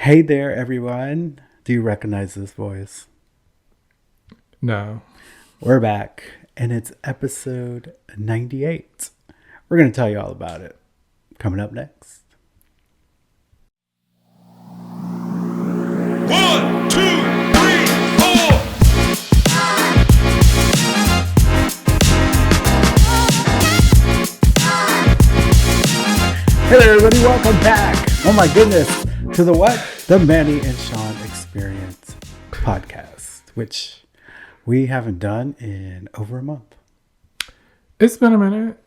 Hey there, everyone. Do you recognize this voice? No. We're back, and it's episode 98. We're going to tell you all about it. Coming up next. 1, 2, 3, 4. Hey there, everybody. Welcome back. Oh, my goodness. To the what? The Manny and Shawn Experience podcast, which we haven't done in over a month. It's been a minute.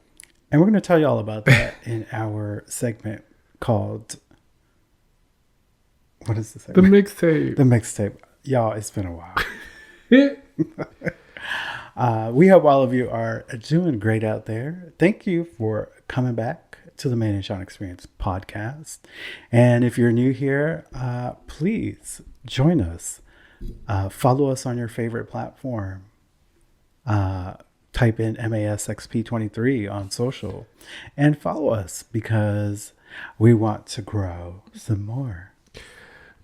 And we're going to tell you all about that in our segment called... What is the segment? The mixtape. The mixtape. Y'all, it's been a while. We hope all of you are doing great out there. Thank you for coming back to the Manny and Shawn Experience podcast. And if you're new here, please join us. Follow us on your favorite platform. Type in MASXP23 on social and follow us because we want to grow some more.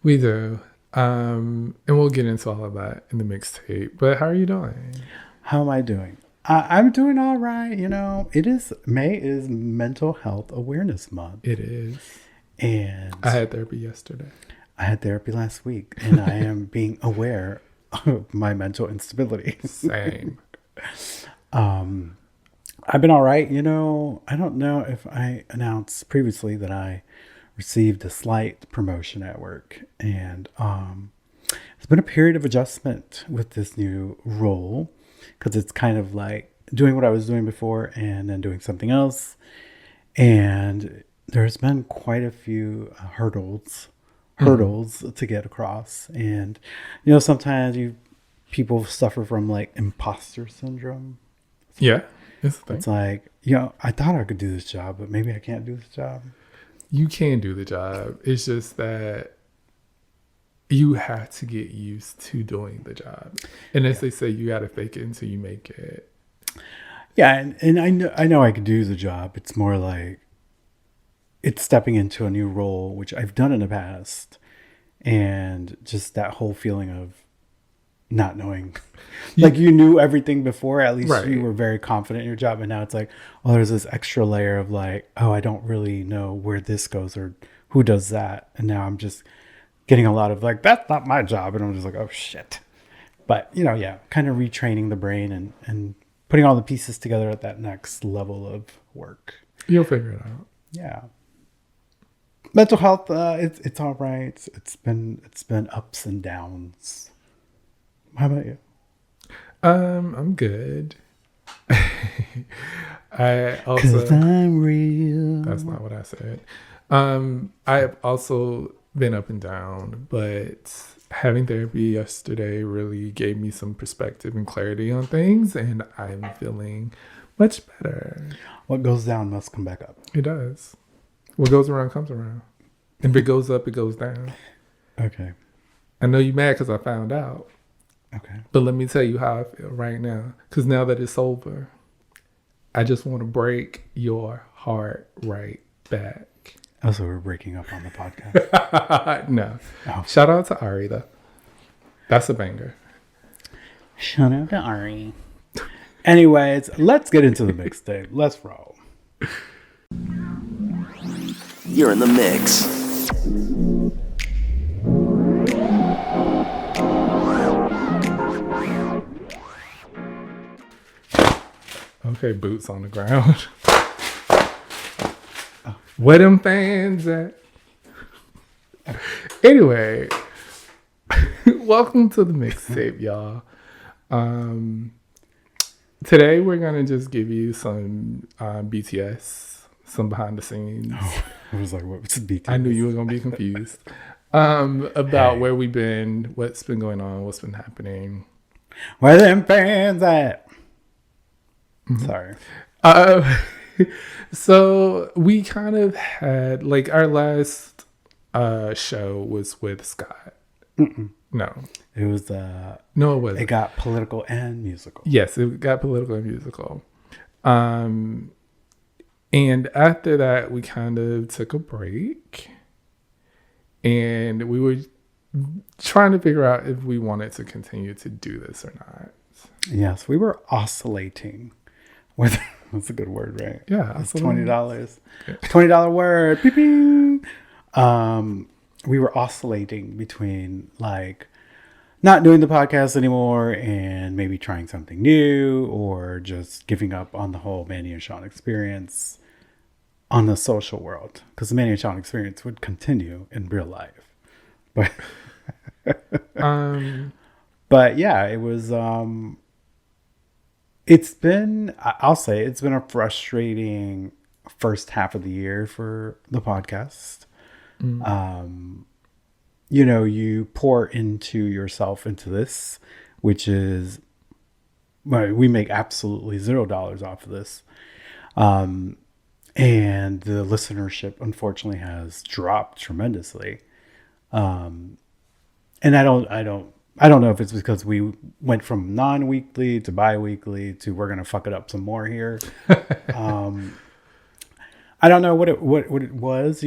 We do. And we'll get into all of that in the mixtape. But how are you doing? How am I doing? I'm doing all right. You know, May is Mental Health Awareness Month. It is. And I had therapy yesterday. I had therapy last week, and I am being aware of my mental instability. Same. I've been all right. You know, I don't know if I announced previously that I received a slight promotion at work, and it's been a period of adjustment with this new role because it's kind of like doing what I was doing before and then doing something else. And there's been quite a few hurdles to get across. And, you know, sometimes people suffer from like imposter syndrome. Yeah. It's, it's like, you know, I thought I could do this job, but maybe I can't do this job. You can do the job. It's just that you have to get used to doing the job. And as they say, you got to fake it until you make it. Yeah. And I know I could do the job. It's more like it's stepping into a new role, which I've done in the past. And just that whole feeling of not knowing, like you knew everything before, at least right. You were very confident in your job. And now it's like, oh, there's this extra layer of like, oh, I don't really know where this goes or who does that. And now I'm just getting a lot of like, that's not my job. And I'm just like, oh shit. But you know, yeah, kind of retraining the brain and putting all the pieces together at that next level of work. You'll figure it out. Yeah. Mental health, it's all right. It's been ups and downs. How about you? I'm good. I also 'Cause I'm real. That's not what I said. I've also been up and down, but having therapy yesterday really gave me some perspective and clarity on things, and I'm feeling much better. What goes down must come back up. It does. What goes around comes around. And if it goes up, it goes down. Okay. I know you're mad because I found out. Okay. But let me tell you how I feel right now. Because now that it's over, I just want to break your heart right back. Oh, so we're breaking up on the podcast? No. Oh. Shout out to Ari, though. That's a banger. Shout out to Ari. Anyways, let's get into the mixtape. Let's roll. You're in the mix. Okay, boots on the ground. Where them fans at? Anyway, welcome to the mixtape, y'all. Today we're gonna just give you some BTS, some behind the scenes. Oh, I was like, what's BTS? I knew you were gonna be confused about where we've been, what's been going on, what's been happening. Where them fans at? Mm-hmm. Sorry. So we kind of had like our last show was with Scott. Mm-mm. No, it was. No, it wasn't. It got political and musical. Yes, it got political and musical. And after that, we kind of took a break. And we were trying to figure out if we wanted to continue to do this or not. Yes, we were oscillating with that's a good word, right? Yeah, It's $20. $20 word. Beep, beep. We were oscillating between like not doing the podcast anymore and maybe trying something new or just giving up on the whole Manny and Shawn experience on the social world, because the Manny and Shawn experience would continue in real life. But but yeah, it was I'll say it's been a frustrating first half of the year for the podcast. You pour into yourself into this, which is, well, we make absolutely $0 off of this. And the listenership unfortunately has dropped tremendously. And I don't know if it's because we went from non-weekly to bi-weekly to we're going to fuck it up some more here. I don't know what it was,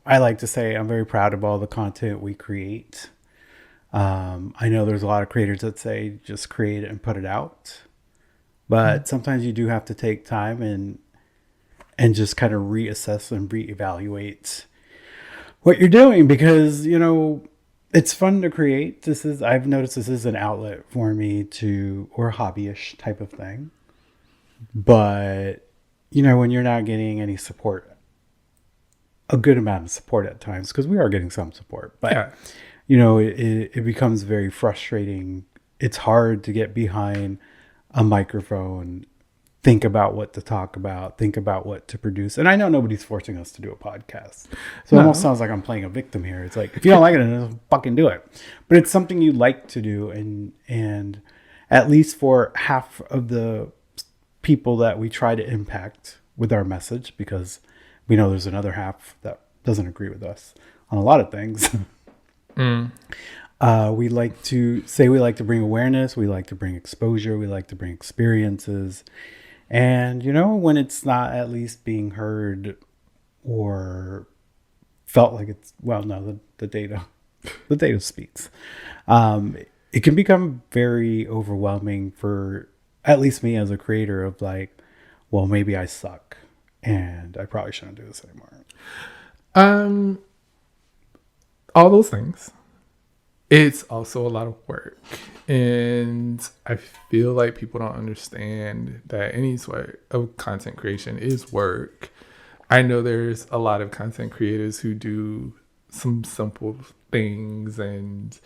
I like to say I'm very proud of all the content we create. I know there's a lot of creators that say just create it and put it out. But sometimes you do have to take time and just kind of reassess and reevaluate what you're doing, because, it's fun to create. I've noticed this is an outlet for me or hobbyish type of thing. But, when you're not getting any support, a good amount of support at times, because we are getting some support, but, Yeah. It becomes very frustrating. It's hard to get behind a microphone, think about what to talk about, think about what to produce. And I know nobody's forcing us to do a podcast. So it almost sounds like I'm playing a victim here. It's like, if you don't like it, then just fucking do it. But it's something you like to do. And at least for half of the people that we try to impact with our message, because we know there's another half that doesn't agree with us on a lot of things. We like to bring awareness. We like to bring exposure. We like to bring experiences. And, when it's not at least being heard or felt like it's, well, no, the data speaks. It can become very overwhelming for at least me as a creator of like, well, maybe I suck and I probably shouldn't do this anymore. All those things. It's also a lot of work. And I feel like people don't understand that any sort of content creation is work. I know there's a lot of content creators who do some simple things and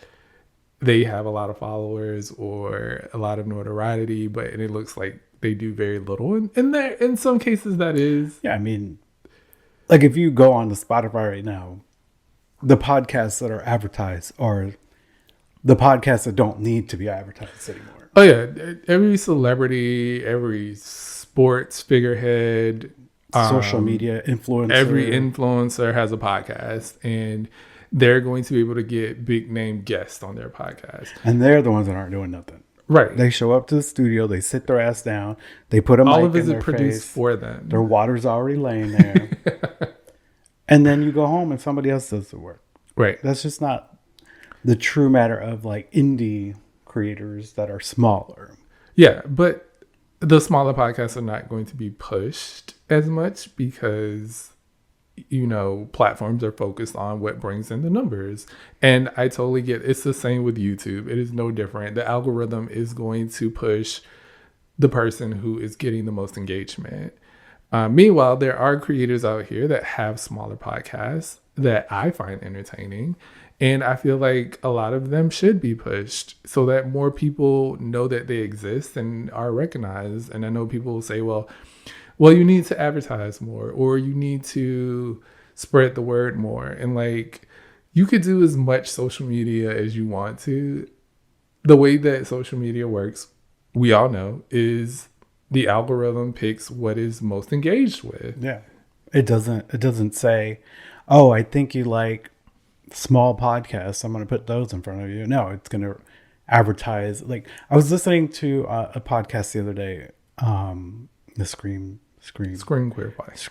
they have a lot of followers or a lot of notoriety, but it looks like they do very little. And there, in some cases, that is. Yeah, I mean, like if you go on to Spotify right now, the podcasts that are advertised are the podcasts that don't need to be advertised anymore. Oh yeah, every celebrity, every sports figurehead, Social media influencer. every influencer has a podcast, and they're going to be able to get big name guests on their podcast. And they're the ones that aren't doing nothing. Right. They show up to the studio, they sit their ass down, they put a All mic of it in is their produced face, for them. their water's already laying there. And then you go home and somebody else does the work. Right. That's just not the true matter of like indie creators that are smaller. Yeah, but the smaller podcasts are not going to be pushed as much because, platforms are focused on what brings in the numbers. And I totally get it. It's the same with YouTube. It is no different. The algorithm is going to push the person who is getting the most engagement. Meanwhile, there are creators out here that have smaller podcasts that I find entertaining. And I feel like a lot of them should be pushed so that more people know that they exist and are recognized. And I know people will say, well, you need to advertise more or you need to spread the word more. And like, you could do as much social media as you want to. The way that social media works, we all know, is the algorithm picks what is most engaged with. Yeah. It doesn't say, oh, I think you like small podcasts, I'm going to put those in front of you. No, it's going to advertise. Like I was listening to a podcast the other day, the Scream Scream Queer Podcast.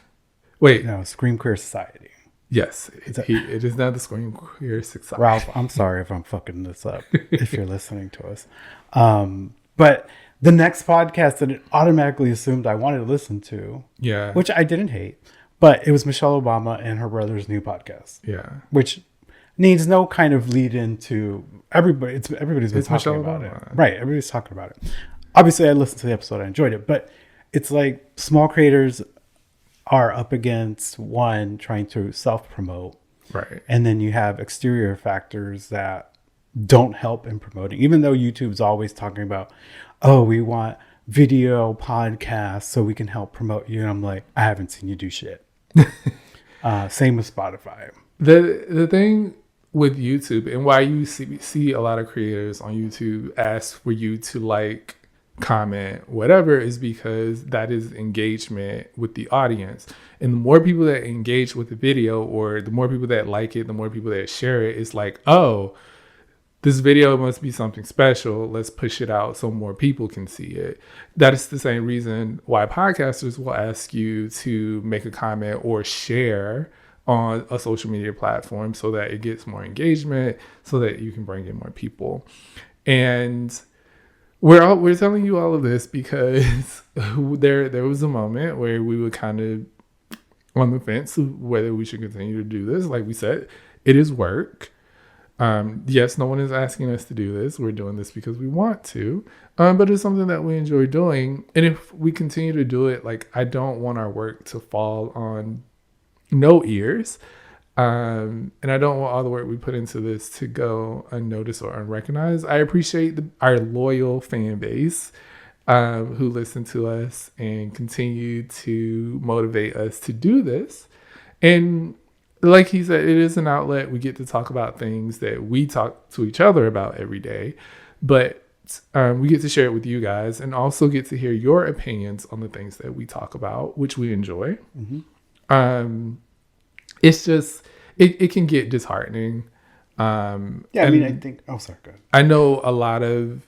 Wait. No, Scream Queer Society. Yes, it is now the Scream Queer Society. Ralph, I'm sorry if I'm fucking this up if you're listening to us. But the next podcast that it automatically assumed I wanted to listen to, Yeah. which I didn't hate, but it was Michelle Obama and her brother's new podcast. Yeah. Which needs no kind of lead into everybody's been It's talking Michelle about Obama. it. Right. Everybody's talking about it. Obviously I listened to the episode, I enjoyed it, but it's like small creators are up against one trying to self-promote. Right. And then you have exterior factors that don't help in promoting, even though YouTube's always talking about, oh, we want video podcasts so we can help promote you. And I'm like, I haven't seen you do shit. Same with Spotify. The thing with YouTube and why you see a lot of creators on YouTube ask for you to like, comment, whatever, is because that is engagement with the audience. And the more people that engage with the video, or the more people that like it, the more people that share it, it's like, oh, this video must be something special. Let's push it out so more people can see it. That is the same reason why podcasters will ask you to make a comment or share on a social media platform so that it gets more engagement, so that you can bring in more people. And we're telling you all of this because there was a moment where we were kind of on the fence of whether we should continue to do this. Like we said, it is work. Yes, no one is asking us to do this. We're doing this because we want to, but it's something that we enjoy doing. And if we continue to do it, like, I don't want our work to fall on no ears. And I don't want all the work we put into this to go unnoticed or unrecognized. I appreciate our loyal fan base who listen to us and continue to motivate us to do this. And like he said, it is an outlet. We get to talk about things that we talk to each other about every day, but we get to share it with you guys and also get to hear your opinions on the things that we talk about, which we enjoy. Mm-hmm. It's just, it can get disheartening. I think, oh, sorry, go ahead. I know a lot of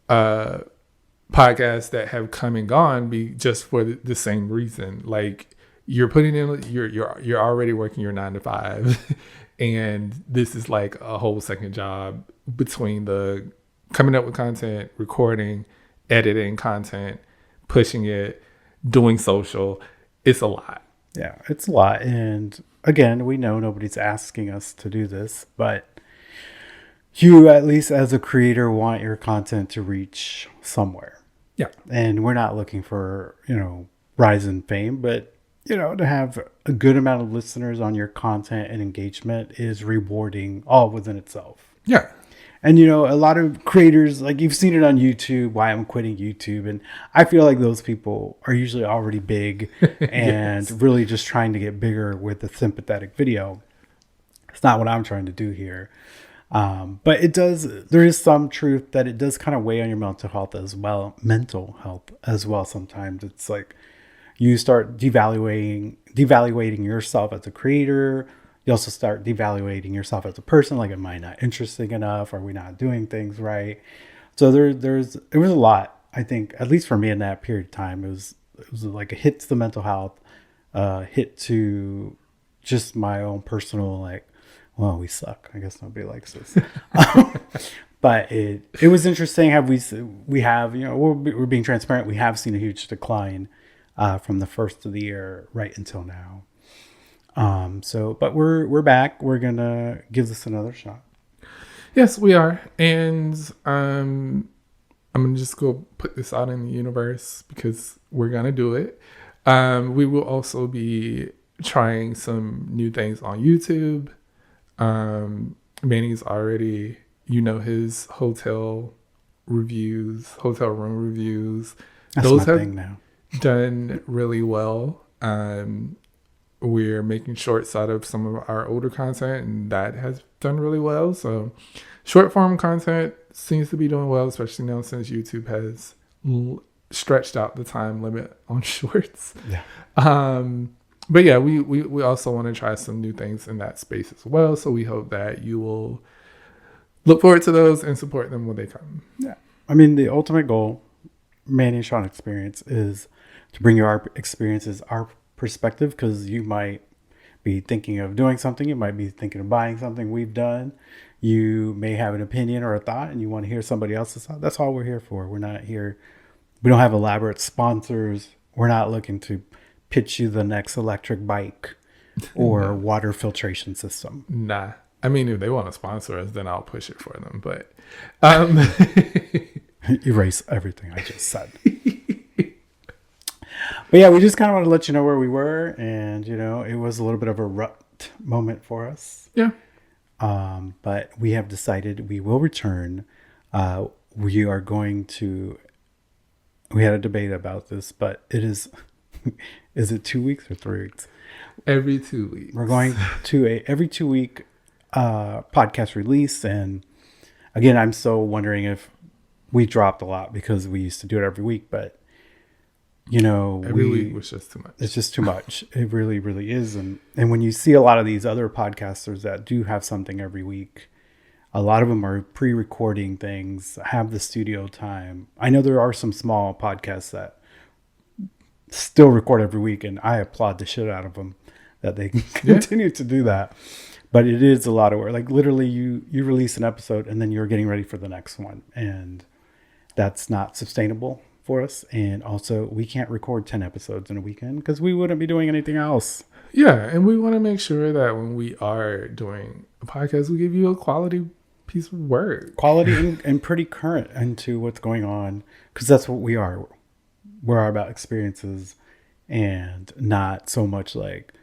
podcasts that have come and gone just for the same reason. Like, you're putting in, you're already working your 9 to 5 and this is like a whole second job between the coming up with content, recording, editing content, pushing it, doing social. It's a lot. Yeah, it's a lot. And again, we know nobody's asking us to do this, but you, at least as a creator, want your content to reach somewhere. Yeah. And we're not looking for, rise in fame, but, to have a good amount of listeners on your content and engagement is rewarding all within itself. Yeah. And, a lot of creators, like, you've seen it on YouTube, why I'm quitting YouTube. And I feel like those people are usually already big and really just trying to get bigger with a sympathetic video. It's not what I'm trying to do here. But there is some truth that it does kind of weigh on your mental health as well. Sometimes it's like you start devaluating yourself as a creator. You also start devaluating yourself as a person. Like, am I not interesting enough? Are we not doing things right? So there was a lot, I think, at least for me in that period of time. It was like a hit to the mental health, hit to just my own personal, like, well, we suck. I guess nobody likes this. But it was interesting. We have, we're being transparent. We have seen a huge decline from the first of the year right until now. But we're back. We're gonna give this another shot. Yes, we are. And I'm gonna just go put this out in the universe because we're gonna do it. We will also be trying some new things on YouTube. Manny's already, his hotel room reviews. That's Those my have thing now. done really well. We're making shorts out of some of our older content, and that has done really well. So short form content seems to be doing well, especially now since YouTube has stretched out the time limit on shorts. Yeah. But yeah, we also want to try some new things in that space as well. So we hope that you will look forward to those and support them when they come. Yeah. I mean, the ultimate goal, Manny and Shawn experience, is to bring you our experiences, our perspective, because you might be thinking of doing something. You might be thinking of buying something we've done. You may have an opinion or a thought and you want to hear somebody else's thought. That's all we're here for. We're not here. We don't have elaborate sponsors. We're not looking to pitch you the next electric bike or water filtration system. Nah. I mean, if they want to sponsor us, then I'll push it for them. But Erase everything I just said. But yeah, we just kind of want to let you know where we were. And, you know, it was a little bit of a rut moment for us. Yeah. But we have decided we will return. We are going to... We had a debate about this, but it is... Is it 2 weeks or 3 weeks? Every 2 weeks. We're going to a every 2 week podcast release. And again, I'm still wondering if we dropped a lot because we used to do it every week. But, you know, every week was just too much. It's just too much. It really, really is. And when you see a lot of these other podcasters that do have something every week, a lot of them are pre-recording things, have the studio time. I know there are some small podcasts that still record every week, and I applaud the shit out of them that they continue to do that. But it is a lot of work. Like literally you release an episode and then you're getting ready for the next one. And that's not sustainable for us. And also we can't record 10 episodes in a weekend because we wouldn't be doing anything else. Yeah. And we want to make sure that when we are doing a podcast, we give you a quality piece of work. Quality and pretty current into what's going on. Because that's what we are. We're about experiences and not so much like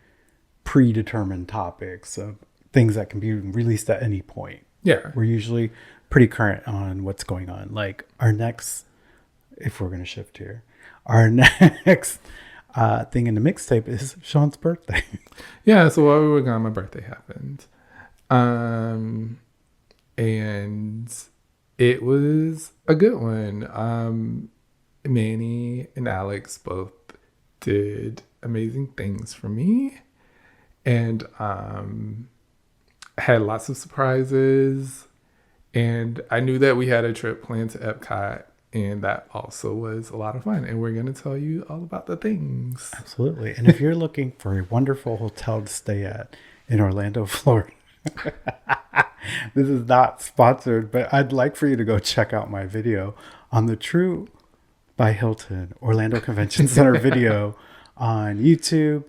predetermined topics of things that can be released at any point. Yeah. We're usually pretty current on what's going on. Like our next, if we're going to shift here, our next thing in the mixtape is Shawn's birthday. Yeah. So while we were gone, my birthday happened. And it was a good one. Manny and Alex both did amazing things for me, and had lots of surprises. And I knew that we had a trip planned to Epcot, and that also was a lot of fun. And we're going to tell you all about the things. Absolutely. And if you're looking for a wonderful hotel to stay at in Orlando, Florida, this is not sponsored, but I'd like for you to go check out my video on the True by Hilton Orlando Convention Center video on YouTube.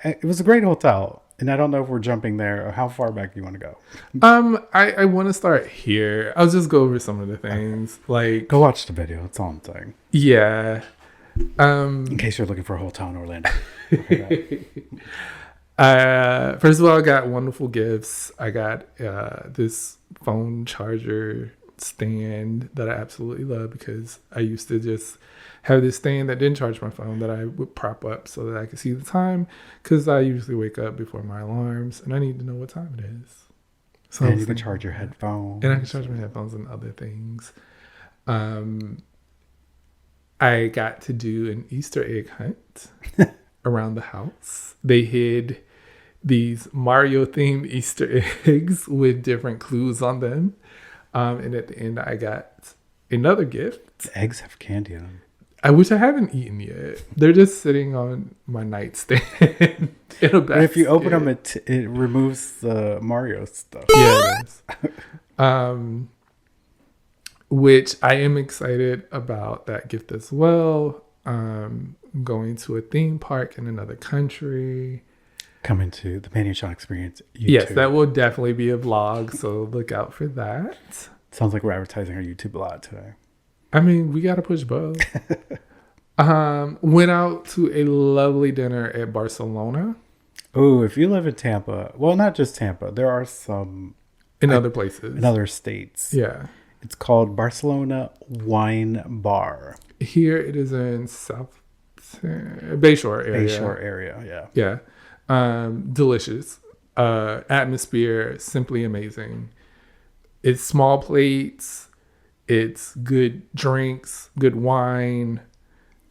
It was a great hotel, and I don't know if we're jumping there or how far back you want to go. I want to start here. I'll just go over some of the things. Like, go watch the video. That's all I'm saying. Yeah. In case you're looking for a hotel in Orlando. First of all, I got wonderful gifts. I got this phone charger stand that I absolutely love because I used to just have this stand that didn't charge my phone that I would prop up so that I could see the time, because I usually wake up before my alarms and I need to know what time it is. So and you can charge your headphones. And I can charge my headphones and other things. I got to do an Easter egg hunt around the house. They hid these Mario themed Easter eggs with different clues on them. And at the end, I got another gift. The eggs have candy on them. I wish I haven't eaten yet. They're just sitting on my nightstand in a basket. But if you open them, it removes the Mario stuff. Yeah, it is. Which I am excited about that gift as well. Going to a theme park in another country. Coming to the Manny and Shawn Experience YouTube. Yes, that will definitely be a vlog, so look out for that. Sounds like we're advertising our YouTube a lot today. I mean, we got to push both. Went out to a lovely dinner at Barcelona. Oh, if you live in Tampa, well, not just Tampa, there are some in other places, in other states. Yeah, it's called Barcelona Wine Bar. Here it is in South Bayshore area. Bayshore area, yeah. Yeah. Delicious. Atmosphere, simply amazing. It's small plates. It's good drinks, good wine.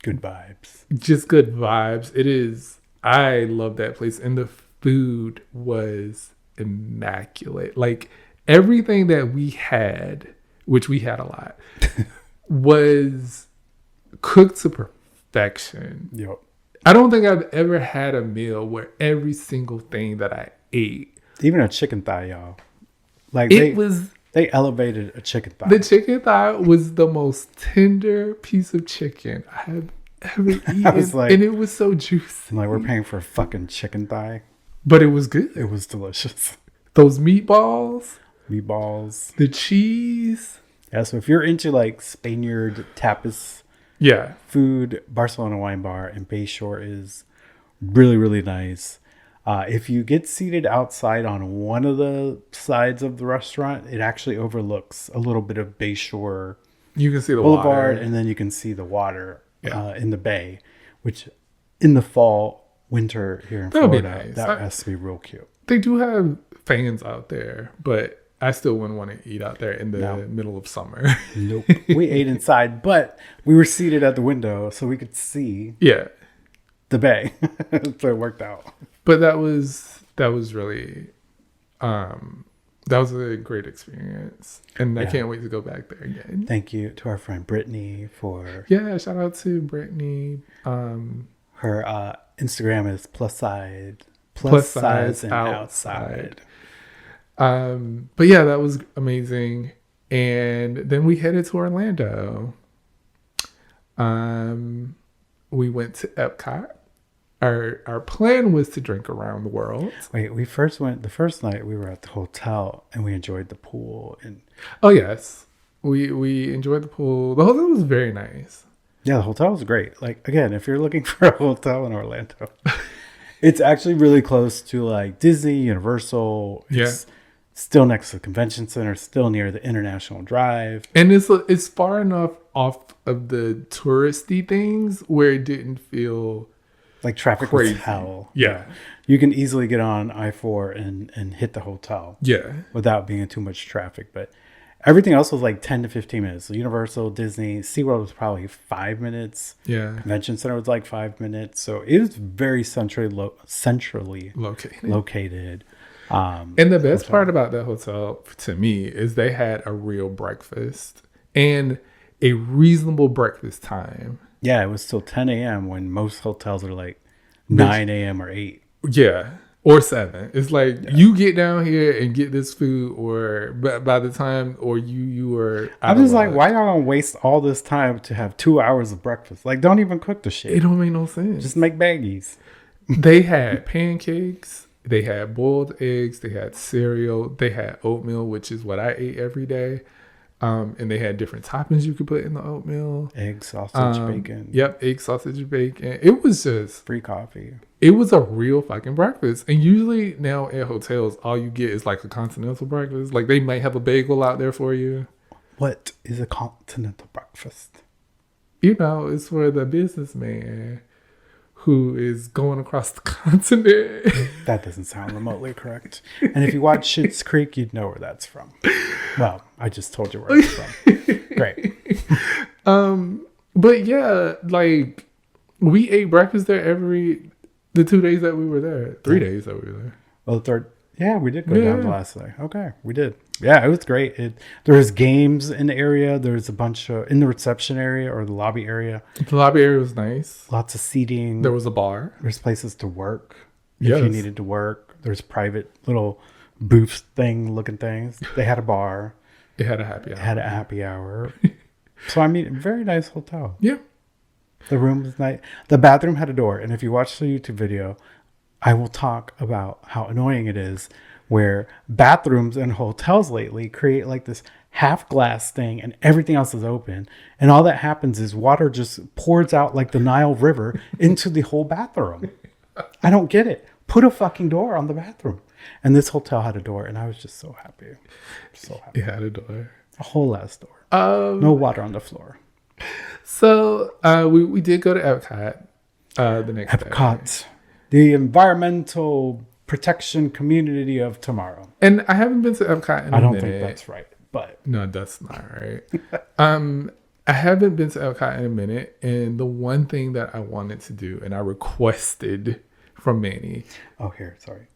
Good vibes. Just good vibes. It is. I love that place. And the food was immaculate. Like everything that we had, which we had a lot, was cooked to perfection. Yep. I don't think I've ever had a meal where every single thing that I ate, Even a chicken thigh, y'all. Like they elevated a chicken thigh. the chicken thigh was the most tender piece of chicken I have ever eaten. And it was so juicy. I'm like, we're paying for a fucking chicken thigh. But it was good. It was delicious. Those meatballs, Meatballs. the cheese. Yeah, so if you're into like Spaniard tapas Yeah. food, Barcelona Wine Bar and Bayshore is really, really nice. If you get seated outside on one of the sides of the restaurant, it actually overlooks a little bit of Bayshore You can see the Boulevard, water. and then you can see the water Yeah. in the bay, which in the fall, winter here in That'll be Florida, nice. that has to be real cute. They do have fans out there, but I still wouldn't want to eat out there in the No. middle of summer. Nope. We ate inside, but we were seated at the window so we could see Yeah. the bay. So it worked out. But that was really that was a great experience. And I Yeah. can't wait to go back there again. Thank you to our friend Brittany for Yeah, shout out to Brittany. her Instagram is plus size and outside. But yeah, that was amazing. And then we headed to Orlando. We went to Epcot. Our plan was to drink around the world. Wait, we first went the first night we were at the hotel and we enjoyed the pool and Oh yes, we enjoyed the pool. The hotel was very nice. yeah, the hotel was great. Like again, if you're looking for a hotel in Orlando, it's actually really close to like Disney, Universal. It's still next to the convention center, still near the International Drive. And it's far enough off of the touristy things where it didn't feel Like traffic crazy. was hell. Yeah. You can easily get on I-4 and hit the hotel Yeah. without being in too much traffic. But everything else was like 10 to 15 minutes. So Universal, Disney, SeaWorld was probably 5 minutes. Yeah. Convention Center was like 5 minutes. So it was very centrally located. And the best part about that hotel to me is they had a real breakfast and a reasonable breakfast time. Yeah, it was still 10 a.m. when most hotels are like 9 a.m. or 8. Yeah. Or 7. It's like you get down here and get this food, or by the time or you were I'm just like, why y'all gonna waste all this time to have 2 hours of breakfast? Like, don't even cook the shit. It don't make no sense. Just make baggies. They had pancakes, they had boiled eggs, they had cereal, they had oatmeal, which is what I ate every day. And they had different toppings you could put in the oatmeal. Egg, sausage, bacon. Yep, egg, sausage, bacon. It was just, Free coffee. it was a real fucking breakfast. And usually now at hotels, all you get is like a continental breakfast. Like they might have a bagel out there for you. What is a continental breakfast? You know, it's for the businessman who is going across the continent. That doesn't sound remotely correct. And if you watch Schitt's Creek, you'd know where that's from. Well, I just told you where it's from. Great. But yeah, like we ate breakfast there the 2 days that we were there. 3 days that we were there. Well, the third. Yeah, we did go down the last day. Okay, we did. Yeah, it was great. There was games in the area. There was a bunch of in the reception area or the lobby area. The lobby area was nice. Lots of seating. There was a bar. There's places to work if Yes. you needed to work. There's private little booth thing looking things. They had a bar. It had a happy hour. It had a happy hour. So I mean, very nice hotel. Yeah. The room was nice. The bathroom had a door, and if you watch the YouTube video, I will talk about how annoying it is where bathrooms in hotels lately create like this half glass thing and everything else is open. And all that happens is water just pours out like the Nile River into the whole bathroom. I don't get it. Put a fucking door on the bathroom. And this hotel had a door, and I was just so happy. So happy. It had a door. A whole ass door. No water on the floor. So we did go to Epcot the next day. Epcot, the environmental protection community of tomorrow. And I haven't been to Epcot in a minute. I don't think that's right, but No, that's not right. I haven't been to Epcot in a minute, and the one thing that I wanted to do, and I requested from Manny. oh, here, sorry.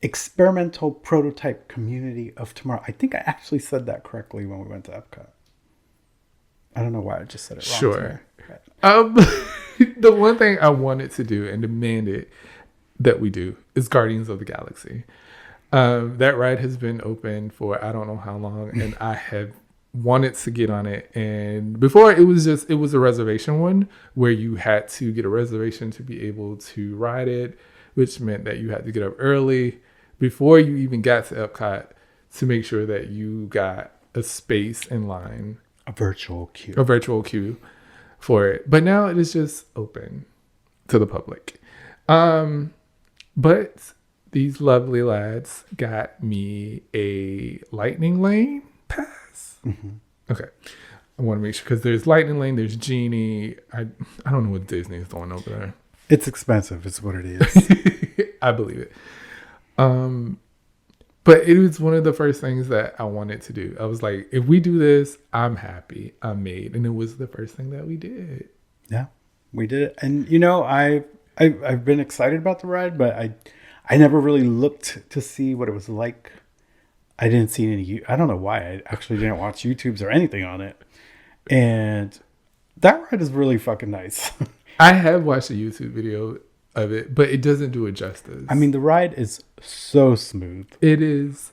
Experimental prototype community of tomorrow. I think I actually said that correctly when we went to Epcot. I don't know why I just said it wrong. Sure. To me. The one thing I wanted to do and demanded that we do is Guardians of the Galaxy. That ride has been open for I don't know how long, and I have wanted to get on it. And before it was a reservation one where you had to get a reservation to be able to ride it, which meant that you had to get up early before you even got to Epcot to make sure that you got a space in line, A virtual queue. for it. But now it is just open to the public. But these lovely lads got me a Lightning Lane pass. Mm-hmm. Okay. I want to make sure because there's Lightning Lane, there's Genie. I don't know what Disney is doing over there. It's expensive. It's what it is. I believe it. But it was one of the first things that I wanted to do. I was like, if we do this, I'm happy. I'm made. And it was the first thing that we did. Yeah, we did it. And, you know, I've been excited about the ride, but I never really looked to see what it was like. I didn't see any. I don't know why. I actually didn't watch YouTubes or anything on it. And that ride is really fucking nice. I have watched a YouTube video of it, but it doesn't do it justice. I mean, the ride is so smooth. It is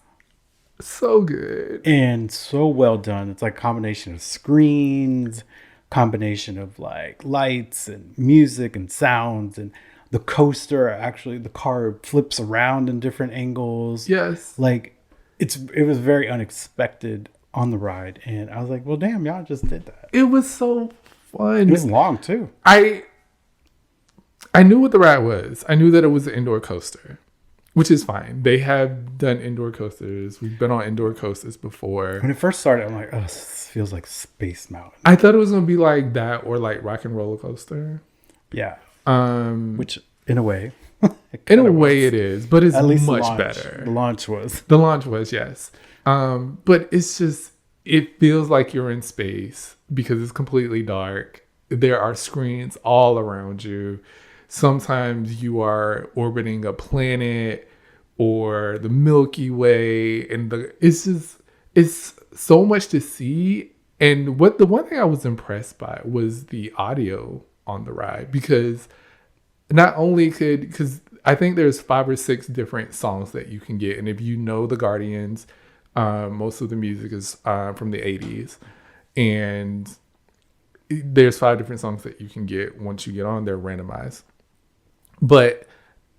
so good. And so well done. It's like a combination of screens, combination of like lights and music and sounds, and the coaster, actually the car flips around in different angles. Yes. Like it was very unexpected on the ride, and I was like, well, damn, y'all just did that. It was so fun. It was long too. I knew what the ride was. I knew that it was an indoor coaster, which is fine. They have done indoor coasters. We've been on indoor coasters before. When it first started, I'm like, oh, this feels like Space Mountain. I thought it was going to be like that or like Rock and Roller Coaster. Yeah. Which in a way, in a way it is, but it's at least much the launch, better. The launch was. The launch was, yes. But it's just, it feels like you're in space because it's completely dark. There are screens all around you. Sometimes you are orbiting a planet or the Milky Way, and it's so much to see. And the one thing I was impressed by was the audio on the ride, because not only because I think there's 5 or 6 different songs that you can get, and if you know the Guardians, most of the music is from the 80s, and there's 5 different songs that you can get. Once you get on, they're randomized. But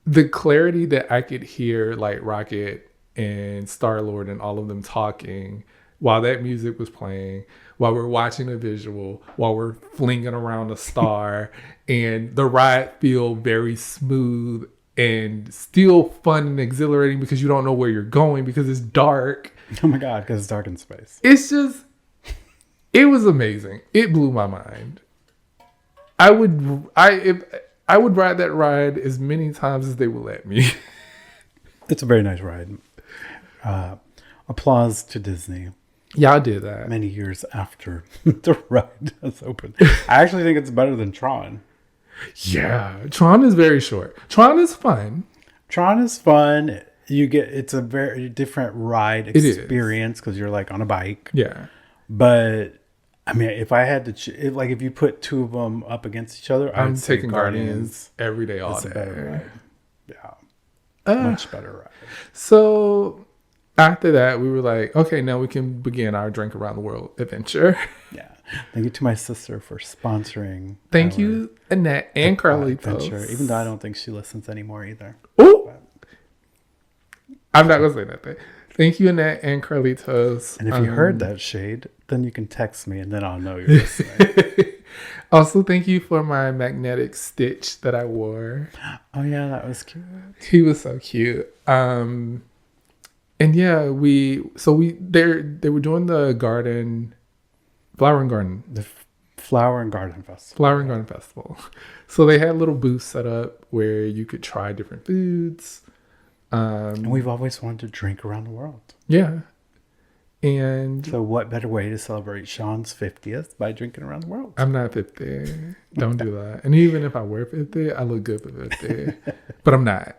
the clarity that I could hear like Rocket and Star-Lord and all of them talking while that music was playing, while we're watching a visual, while we're flinging around a star, and the ride feel very smooth and still fun and exhilarating because you don't know where you're going because it's dark. Oh my God, because it's dark in space. It's just, it was amazing. It blew my mind. I would ride that ride as many times as they will let me. It's a very nice ride. Applause to Disney. Y'all did that. Many years after the ride has opened. I actually think it's better than Tron. Yeah. Tron is very short. Tron is fun. Tron is fun. It's a very different ride experience because you're like on a bike. Yeah. But I mean, if I had to, if you put 2 of them up against each other, I'm taking Guardians every day, all day. A better ride. Yeah, much better ride. So after that, we were like, okay, now we can begin our Drink Around the World adventure. Yeah, thank you to my sister for sponsoring. Thank you, Annette and Carlitos. Even though I don't think she listens anymore either. Oh, I'm not gonna say nothing. Thank you, Annette and Carlitos. And if you heard that shade, then you can text me and then I'll know you're listening. Also, thank you for my magnetic Stitch that I wore. Oh yeah, that was cute. He was so cute. And yeah, they were doing the Flower and Garden. The Flower and Garden Festival. Flower and Garden Festival. So they had little booths set up where you could try different foods. And we've always wanted to drink around the world. Yeah. And so what better way to celebrate Shawn's 50th by drinking around the world? I'm not 50. Don't do that. And even if I were 50, I look good for 50. But I'm not.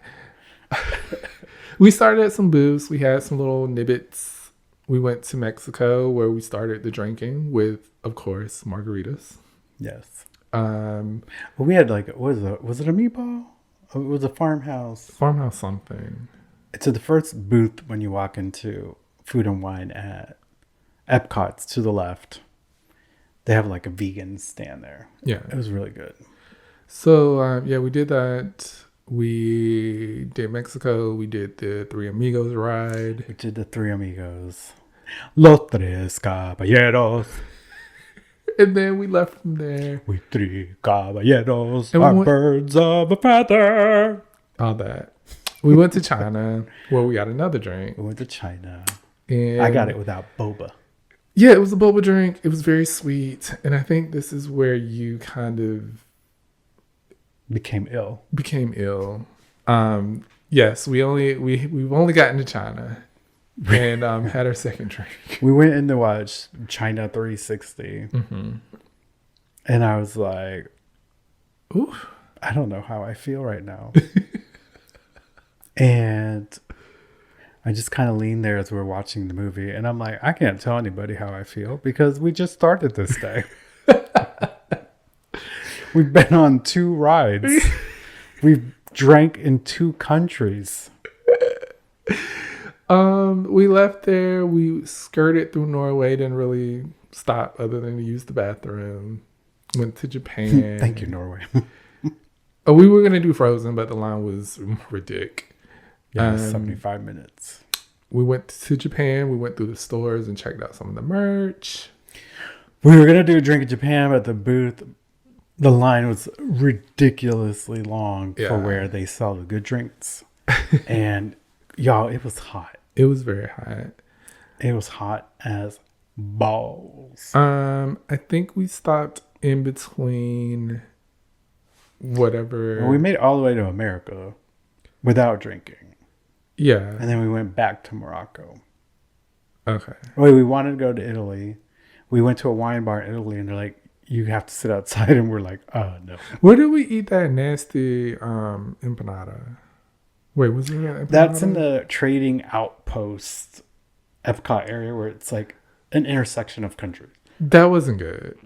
We started at some booths. We had some little nibbits. We went to Mexico where we started the drinking with, of course, margaritas. Yes. Um, Well, we had like, was it a meatball? Oh, it was a farmhouse. Farmhouse something. It's at the first booth when you walk into Food and Wine at Epcot's to the left. They have like a vegan stand there. Yeah. It was really good. So, yeah, we did that. We did Mexico. We did the Three Amigos ride. We did the Three Amigos. Los Tres Caballeros. And then we left from there. We three caballeros And we are went- birds of a feather. All that. We went to China where we got another drink. We went to China. And I got it without boba. Yeah, it was a boba drink. It was very sweet. And I think this is where you kind of Became ill. became ill. Yes, we've only gotten to China and had our second drink. We went in to watch China 360. Mm-hmm. And I was like, Ooh. I don't know how I feel right now. And I just kind of leaned there as we were watching the movie. And I'm like, I can't tell anybody how I feel because we just started this day. We've been on 2 rides. We've drank in 2 countries. We left there. We skirted through Norway. Didn't really stop other than to use the bathroom. Went to Japan. Thank you, Norway. Oh, we were gonna do Frozen, but the line was ridiculous. Yeah, 75 minutes. We went to Japan. We went through the stores and checked out some of the merch. We were going to do a drink in Japan, but the booth, the line was ridiculously long Yeah. for where they sell the good drinks. And y'all, it was hot. It was very hot. It was hot as balls. I think we stopped in between whatever. Well, we made it all the way to America without drinking. Yeah. And then we went back to Morocco. Okay. Wait, we wanted to go to Italy. We went to a wine bar in Italy and they're like, you have to sit outside. And we're like, oh, no. Where did we eat that nasty empanada? Wait, was it an empanada? That's in the trading outpost Epcot area where it's like an intersection of countries. That wasn't good.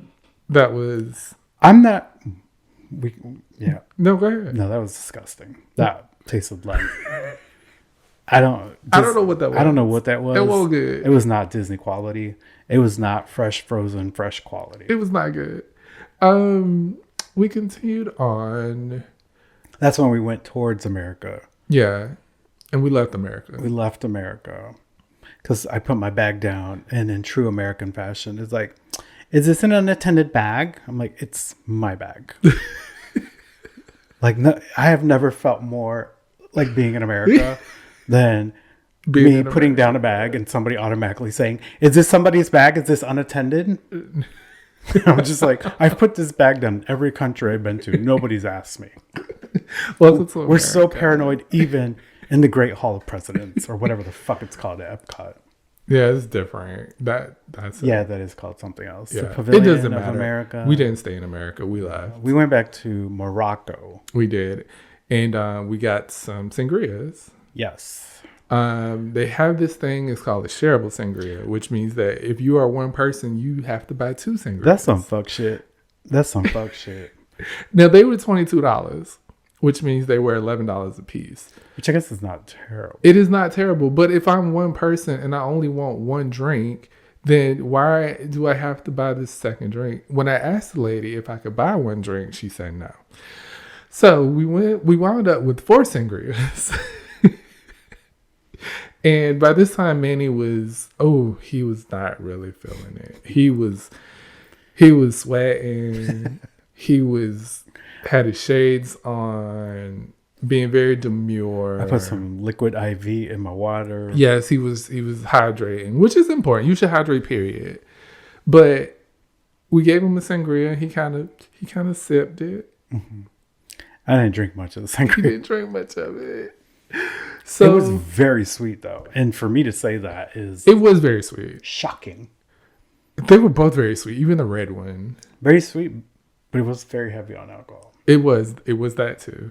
That was. I'm not. Yeah. No, go ahead. No, that was disgusting. That tasted like. I don't know what that was. I don't know what that was. It wasn't good. It was not Disney quality. It was not fresh, frozen, fresh quality. It was not good. We continued on. That's when we went towards America. Yeah. And we left America. We left America because I put my bag down, and in true American fashion, it's like, is this an unattended bag? I'm like, it's my bag. Like, no, I have never felt more like being in America than Being me in putting America. down a bag and somebody automatically saying, is this somebody's bag? Is this unattended? I'm just like, I've put this bag down in every country I've been to. Nobody's asked me. Welcome to We're so America. paranoid, even in the Great Hall of Presidents or whatever the fuck it's called at Epcot. Yeah, it's different. That's Yeah, that is called something else. Yeah. The Pavilion It doesn't of matter. America. We didn't stay in America. We left. We went back to Morocco. We did. And we got some sangrias. Yes. They have this thing, it's called a shareable sangria, which means that if you are one person, you have to buy 2 sangrias. That's some fuck shit. That's some fuck shit. Now, they were $22, which means they were $11 a piece. Which I guess is not terrible. It is not terrible, but if I'm one person and I only want one drink, then why do I have to buy this second drink? When I asked the lady if I could buy one drink, she said no. So we wound up with 4 sangrias. And by this time, Manny he was not really feeling it. He was sweating. Had his shades on, being very demure. I put some liquid IV in my water. Yes, he was hydrating, which is important. You should hydrate, period. But we gave him a sangria. He kind of sipped it. I didn't drink much of the He sangria. didn't drink much of it. So It was very sweet though. And for me to say that is it was very sweet. shocking. They were both very sweet, even the red one. Very sweet, but it was very heavy on alcohol. It was that too.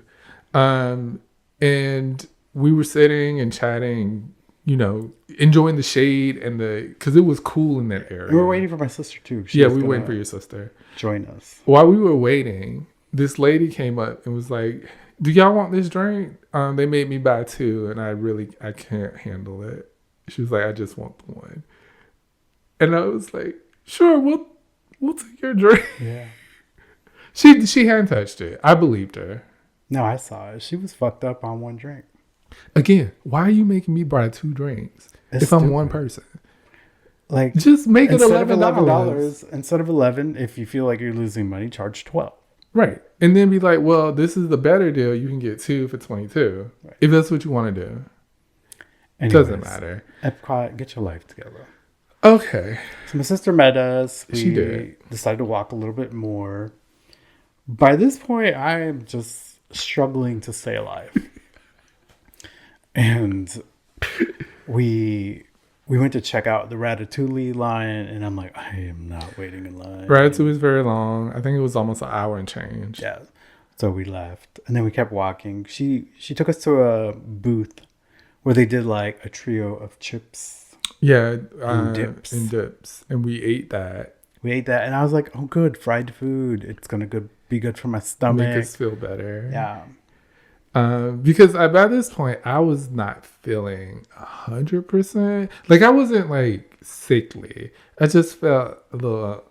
And we were sitting and chatting. enjoying the shade because it was cool in that area. We were waiting for my sister too. We were waiting for your sister. Join us. While we were waiting, this lady came up and was like, "Do y'all want this drink? They made me buy 2, and I can't handle it." She was like, "I just want the one," and I was like, "Sure, we'll take your drink." Yeah. She hadn't touched it. I believed her. No, I saw it. She was fucked up on one drink. Again, why are you making me buy 2 drinks It's if I'm stupid. one person? Like, Just make it instead of $11. instead of 11, if you feel like you're losing money, charge 12. Right. And then be like, well, this is the better deal. You can get 2 for 22. Right. If that's what you want to do. Anyways, Doesn't matter. Epcot, get your life together. Okay. So my sister met us. She did. Decided to walk a little bit more. By this point, I am just struggling to stay alive. And we went to check out the Ratatouille line, and I'm like, I am not waiting in line. Ratatouille was very long. I think it was almost an hour and change. Yeah. So we left, and then we kept walking. She took us to a booth where they did like a trio of chips. Yeah. And dips. And we ate that. We ate that, and I was like, oh, good, fried food. It's going to be good for my stomach. Make us feel better. Yeah. Because by this point, I was not feeling 100%. Like, I wasn't like sickly. I just felt a little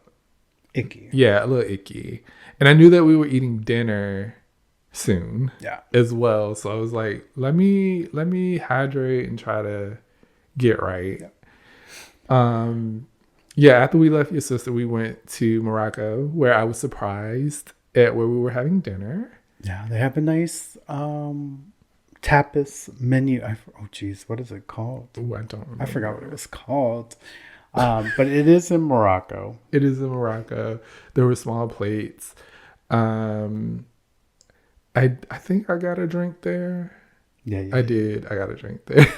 Icky. Yeah, a little icky. And I knew that we were eating dinner soon. Yeah. As well. So I was like, let me hydrate and try to get right. Yeah. After we left your sister, we went to Morocco, where I was surprised at where we were having dinner. Yeah, they have a nice tapas menu. Oh, geez, what is it called? Ooh, I don't remember. I forgot what it was called. But it is in Morocco. It is in Morocco. There were small plates. I think I got a drink there. Yeah, I did. I got a drink there.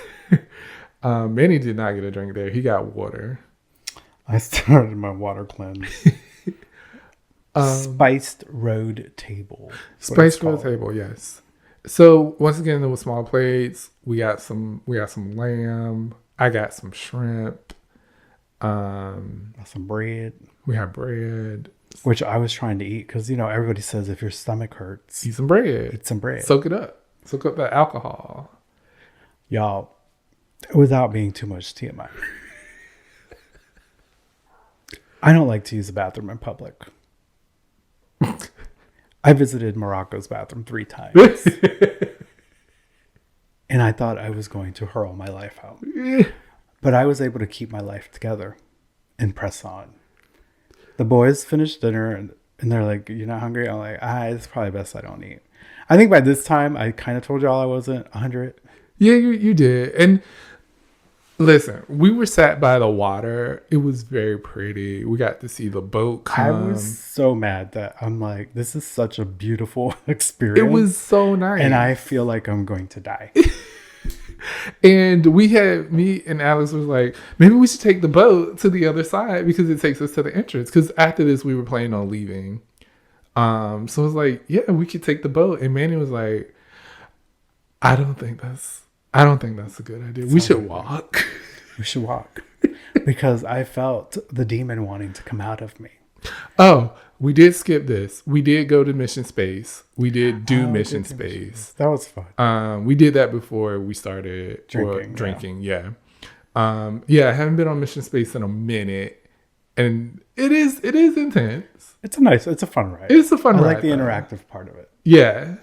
Manny did not get a drink there. He got water. I started my water cleanse. Spiced road table. Spiced road table, yes. So once again, there were small plates. We got some lamb. I got some shrimp. Some bread. We had bread. Which I was trying to eat because, everybody says if your stomach hurts, Eat some bread. eat some bread. Soak it up. Soak up that alcohol. Y'all, without being too much TMI, I don't like to use the bathroom in public. I visited Morocco's bathroom 3 times. And I thought I was going to hurl my life out. But I was able to keep my life together and press on. The boys finished dinner and they're like, "You're not hungry?" I'm like, it's probably best I don't eat. I think by this time, I kind of told y'all I wasn't 100. Yeah, you did. And listen, we were sat by the water. It was very pretty. We got to see the boat come. I was so mad that I'm like, this is such a beautiful experience. It was so nice. And I feel like I'm going to die. And me and Alex was like, maybe we should take the boat to the other side because it takes us to the entrance. Because after this, we were planning on leaving. So I was like, yeah, we could take the boat. And Manny was like, I don't think that's a good idea. We should walk. We should walk. Because I felt the demon wanting to come out of me. Oh, we did skip this. We did go to Mission Space. We did do Mission Space. That was fun. We did that before we started drinking. Yeah. I haven't been on Mission Space in a minute, and it is intense. It's a fun ride. It's a fun ride. I like the though. interactive part of it. Yeah.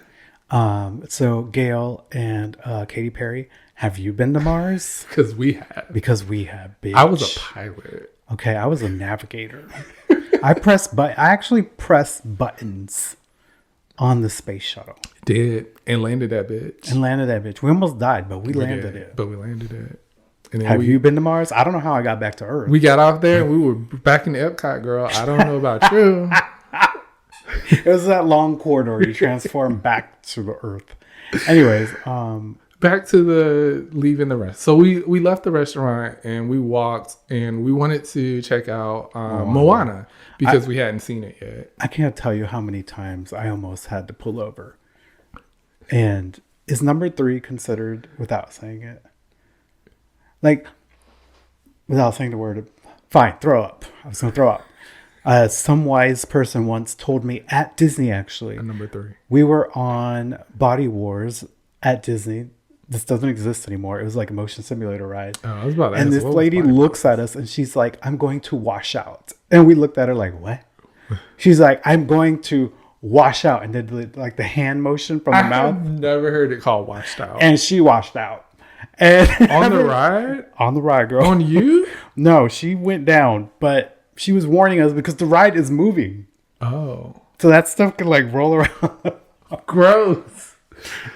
So Gail and Katy Perry, have you been to Mars? Because we have, bitch. I was a pilot. Okay, I was a navigator. I actually pressed buttons on the space shuttle. Did and landed that bitch. We almost died, but we landed it. But we landed it. And then Have you been to Mars? I don't know how I got back to Earth. We got off there and we were back in the Epcot, girl. I don't know about you. It was that long corridor. You transform back to the Earth. Anyways, back to the leaving the rest. So we left the restaurant and we walked and we wanted to check out Moana because we hadn't seen it yet. I can't tell you how many times I almost had to pull over. And is number 3 considered without saying it? Like, without saying the word, fine, throw up. I was going to throw up. Some wise person once told me at Disney, actually. Number 3. We were on Body Wars at Disney. This doesn't exist anymore. It was like a motion simulator ride. Oh, I was about to And ask, this what was lady Body looks at us and she's like, I'm going to wash out. And we looked at her like, what? She's like, I'm going to wash out. And did like the hand motion from the I mouth. have never heard it called washed out. And she washed out. And On the ride? On the ride, girl. On you? No, she went down, but she was warning us because the ride is moving. Oh. So that stuff can like roll around. Gross.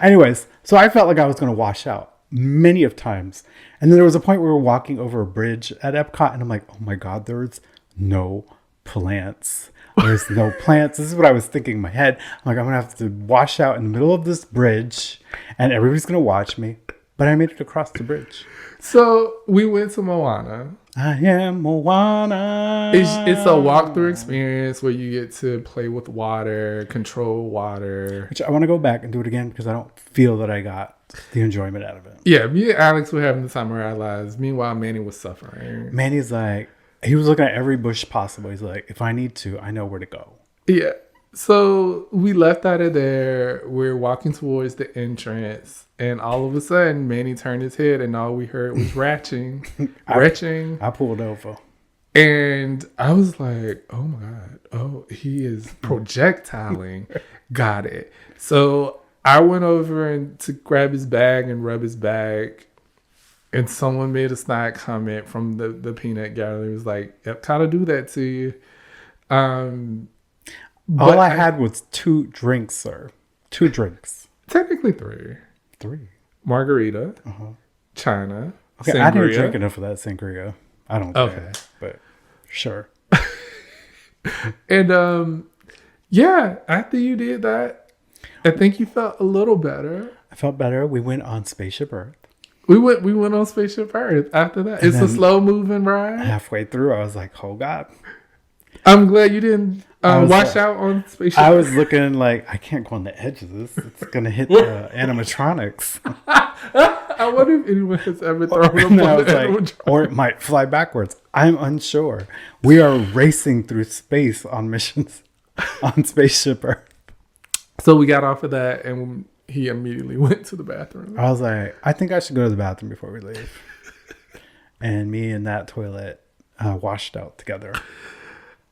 Anyways, so I felt like I was going to wash out many of times. And then there was a point where we were walking over a bridge at Epcot and I'm like, oh my God, there's no plants. There's no plants. This is what I was thinking in my head. I'm like, I'm going to have to wash out in the middle of this bridge and everybody's going to watch me. But I made it across the bridge. So we went to Moana. I am Moana. It's a walkthrough experience where you get to play with water, control water. Which I want to go back and do it again because I don't feel that I got the enjoyment out of it. Yeah, me and Alex were having the time of our lives. Meanwhile, Manny was suffering. Manny's like, he was looking at every bush possible. He's like, if I need to, I know where to go. Yeah. So we left out of there. We're walking towards the entrance. And all of a sudden, Manny turned his head and all we heard was retching. Retching. I pulled over. And I was like, oh my God. Oh, he is projectiling. Got it. So I went over and to grab his bag and rub his bag. And someone made a snide comment from the peanut gallery. It was like, yep, kind of do that to you. All I had was 2 drinks, sir. 2 drinks. Technically 3. 3. Margarita. China. Okay, sangria. I didn't drink enough of that sangria. I don't think. Okay. But sure. And yeah, after you did that, I think you felt a little better. I felt better. We went on Spaceship Earth. We went on Spaceship Earth after that. It's a slow moving ride. Halfway through, I was like, oh God. I'm glad you didn't wash out on Spaceship I Earth. was looking like, I can't go on the edge of this. It's going to hit the animatronics. I wonder if anyone has ever thrown And I up was on like, or it might fly backwards. I'm unsure. We are racing through space on missions on Spaceship Earth. So we got off of that and he immediately went to the bathroom. I was like, I think I should go to the bathroom before we leave. And me and that toilet washed out together.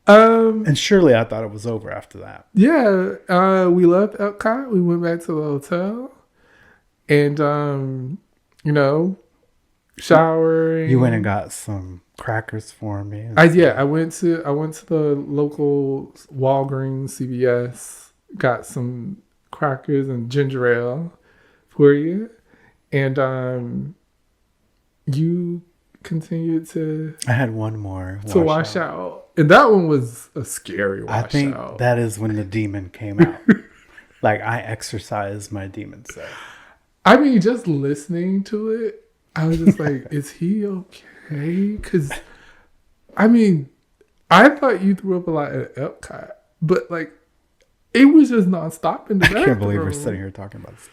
And surely I thought it was over after that. Yeah, we left Epcot. We went back to the hotel, and showering. You went and got some crackers for me. I went to the local Walgreens, CVS, got some crackers and ginger ale for you, and you continued to I had one more wash out. And that one was a scary wash out. I think that is when the demon came out. Like I exercised my demon self. I mean, just listening to it, I was just like, is he okay? Because, I mean, I thought you threw up a lot at Epcot, but like, it was just nonstop in the bathroom. I can't believe we're sitting here talking about this.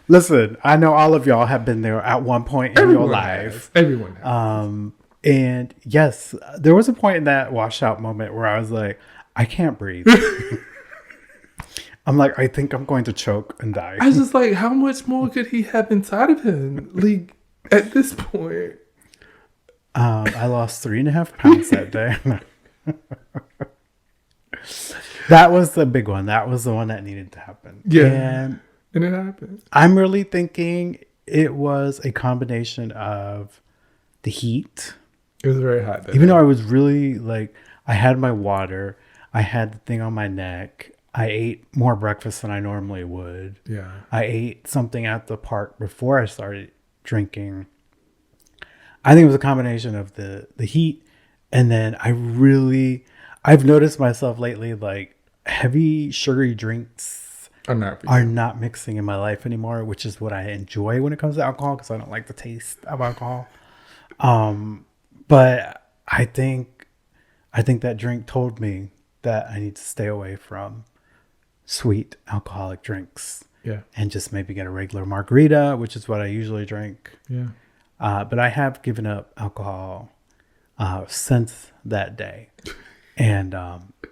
Listen, I know all of y'all have been there at one point in your life. Everyone has. And yes, there was a point in that washout moment where I was like, I can't breathe. I'm like, I think I'm going to choke and die. I was just like, how much more could he have inside of him? Like, at this point. I lost 3.5 pounds that day. That was the big one. That was the one that needed to happen. Yeah. And it happened. I'm really thinking it was a combination of the heat. It was very hot. Even though I was really like, I had my water, I had the thing on my neck. I ate more breakfast than I normally would. Yeah. I ate something at the park before I started drinking. I think it was a combination of the heat. And then I've noticed myself lately, like heavy sugary drinks are not mixing in my life anymore, which is what I enjoy when it comes to alcohol because I don't like the taste of alcohol. But I think that drink told me that I need to stay away from sweet alcoholic drinks. Yeah. and just maybe get a regular margarita, which is what I usually drink. Yeah. But I have given up alcohol since that day. And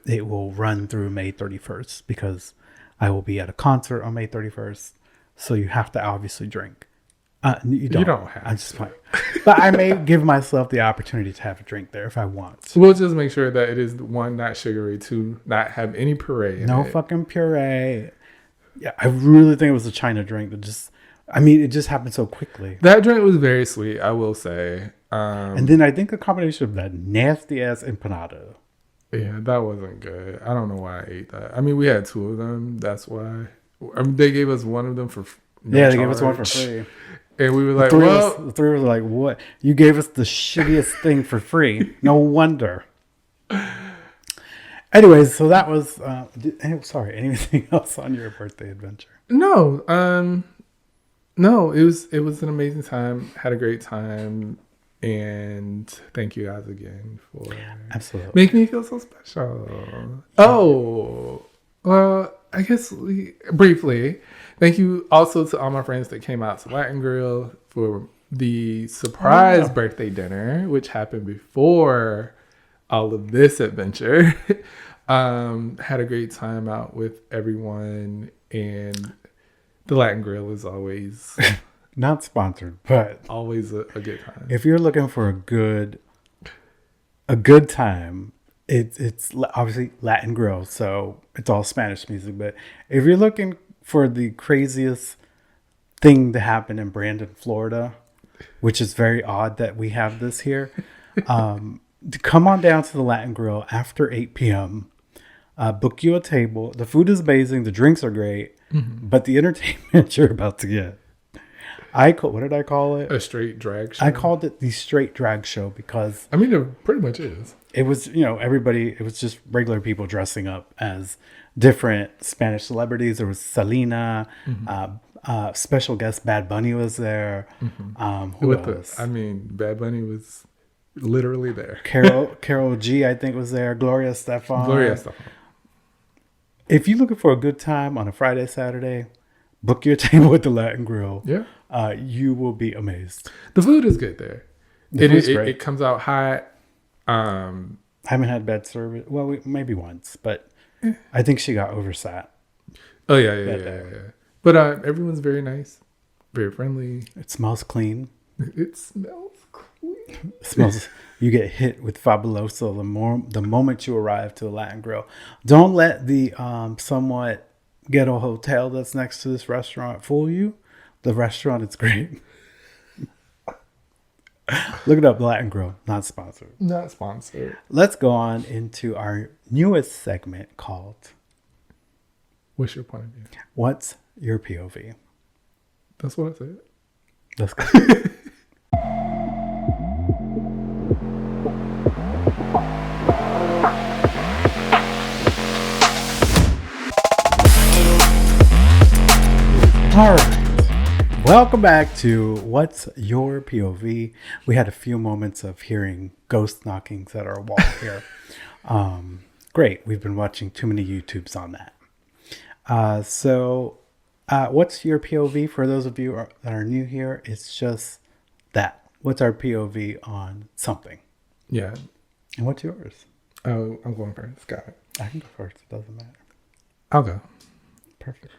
it will run through May 31st because I will be at a concert on May 31st. So you have to obviously drink. You don't have I'm just playing. But I may give myself the opportunity to have a drink there if I want. We'll just make sure that it is, one, not sugary, two, not have any puree in No it. fucking puree. Yeah, I really think it was a China drink that it just happened so quickly. That drink was very sweet, I will say. And then I think a combination of that nasty ass empanada. Yeah, that wasn't good. I don't know why I ate that. I mean, we had 2 of them. That's why. I mean, they gave us one of them for They gave us one for free. And we were like, The three was like, what? You gave us the shittiest thing for free. No wonder. Anyways, so that was, sorry, anything else on your birthday adventure? No, no, it was an amazing time. Had a great time. And thank you guys again for Absolutely making me feel so special. Oh, well, I guess briefly, thank you also to all my friends that came out to Latin Grill for the surprise birthday dinner, which happened before all of this adventure. Had a great time out with everyone, and the Latin Grill is always not sponsored, but always a good time. If you're looking for a good time, it's obviously Latin Grill, so it's all Spanish music. But if you're looking for the craziest thing to happen in Brandon, Florida, which is very odd that we have this here, come on down to the Latin Grill after 8 p.m. Book you a table. The food is amazing. The drinks are great, but the entertainment you're about to get. What did I call it? A straight drag show. I called it the straight drag show because I mean, it pretty much is. It was, everybody. It was just regular people dressing up as different Spanish celebrities. There was Selena, special guest Bad Bunny was there. Who else? I mean, Bad Bunny was literally there. Carol G, I think, was there. Gloria Estefan. If you're looking for a good time on a Friday, Saturday, book your table at the Latin Grill. Yeah. You will be amazed. The food is good there. It comes out hot. I haven't had bad service. Well, maybe once, but I think she got oversat. Oh, yeah. But everyone's very nice, very friendly. It smells clean. It smells clean. It smells. You get hit with Fabuloso the moment you arrive to a Latin Grill. Don't let the somewhat ghetto hotel that's next to this restaurant fool you. The restaurant is great. Look it up, Latin Grill, not sponsored. Not sponsored. Let's go on into our newest segment called What's your point of view? What's your POV? That's what I said. Let's go. All right. Welcome back to What's Your POV? We had a few moments of hearing ghost knockings at our wall here. Great. We've been watching too many YouTubes on that. So what's your POV? For those of you that are new here, it's just that. What's our POV on something? Yeah. And what's yours? Oh, I'm going first. Got it. I can go first. It doesn't matter. I'll go. Perfect.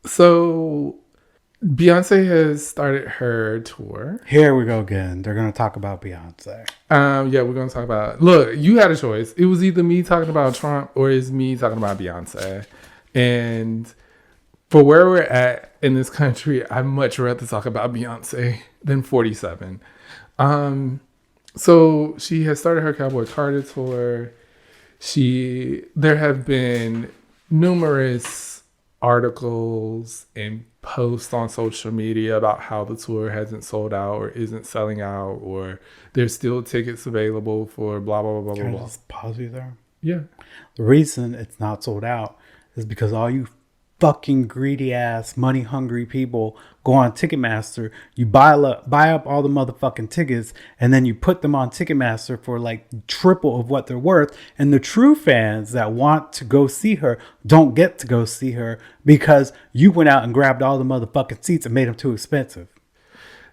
So Beyonce has started her tour. Here we go again. They're going to talk about Beyonce. Yeah, we're going to talk about... Look, you had a choice. It was either me talking about Trump or it's me talking about Beyonce. And for where we're at in this country, I'd much rather talk about Beyonce than 47. So she has started her Cowboy Carter tour. There have been numerous articles and posts on social media about how the tour hasn't sold out or isn't selling out, or there's still tickets available for blah, blah, blah, blah, Can I blah. just pause you there? Yeah. The reason it's not sold out is because all you fucking greedy ass, money hungry people go on Ticketmaster. You buy up all the motherfucking tickets, and then you put them on Ticketmaster for like triple of what they're worth. And the true fans that want to go see her don't get to go see her because you went out and grabbed all the motherfucking seats and made them too expensive.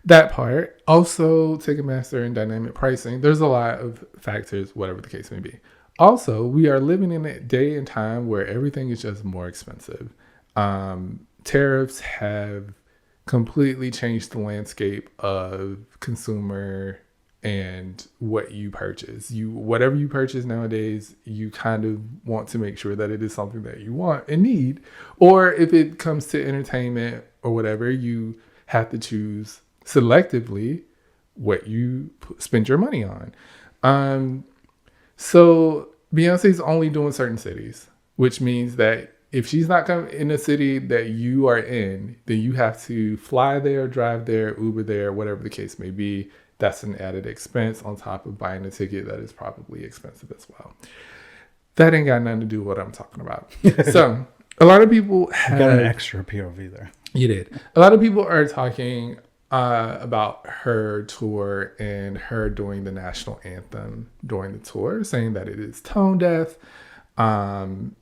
That part. Also, Ticketmaster and dynamic pricing. There's a lot of factors, whatever the case may be. Also, we are living in a day and time where everything is just more expensive. Tariffs have completely changed the landscape of consumer and what you purchase. Whatever you purchase nowadays, you kind of want to make sure that it is something that you want and need. Or if it comes to entertainment or whatever, you have to choose selectively what you spend your money on. So Beyonce's only doing certain cities, which means that if she's not coming in a city that you are in, then you have to fly there, drive there, Uber there, whatever the case may be. That's an added expense on top of buying a ticket that is probably expensive as well. That ain't got nothing to do with what I'm talking about. So a lot of people have... Got an extra POV there. You did. A lot of people are talking about her tour and her doing the national anthem during the tour, saying that it is tone deaf. And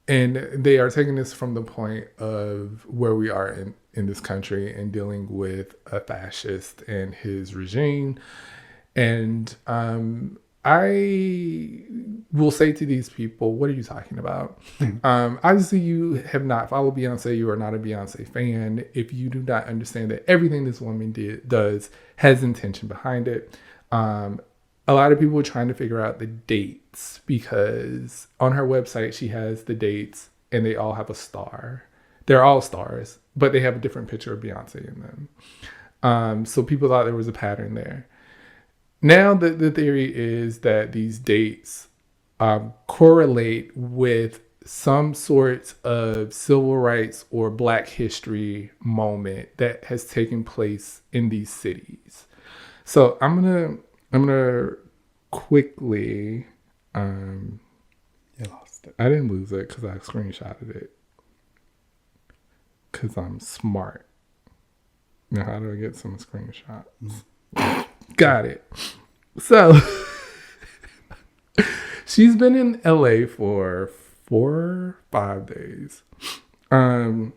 they are taking this from the point of where we are in this country and dealing with a fascist and his regime. And I will say to these people, what are you talking about? Obviously, you have not followed Beyonce. You are not a Beyonce fan. If you do not understand that everything this woman does has intention behind it. A lot of people are trying to figure out the dates because on her website, she has the dates and they all have a star. They're all stars, but they have a different picture of Beyonce in them. So people thought there was a pattern there. Now the theory is that these dates correlate with some sort of civil rights or Black history moment that has taken place in these cities. So I'm gonna quickly. You lost it. I didn't lose it because I screenshotted it. Because I'm smart. Now, how do I get some screenshots? Got it. So, she's been in LA for 4 or 5 days. And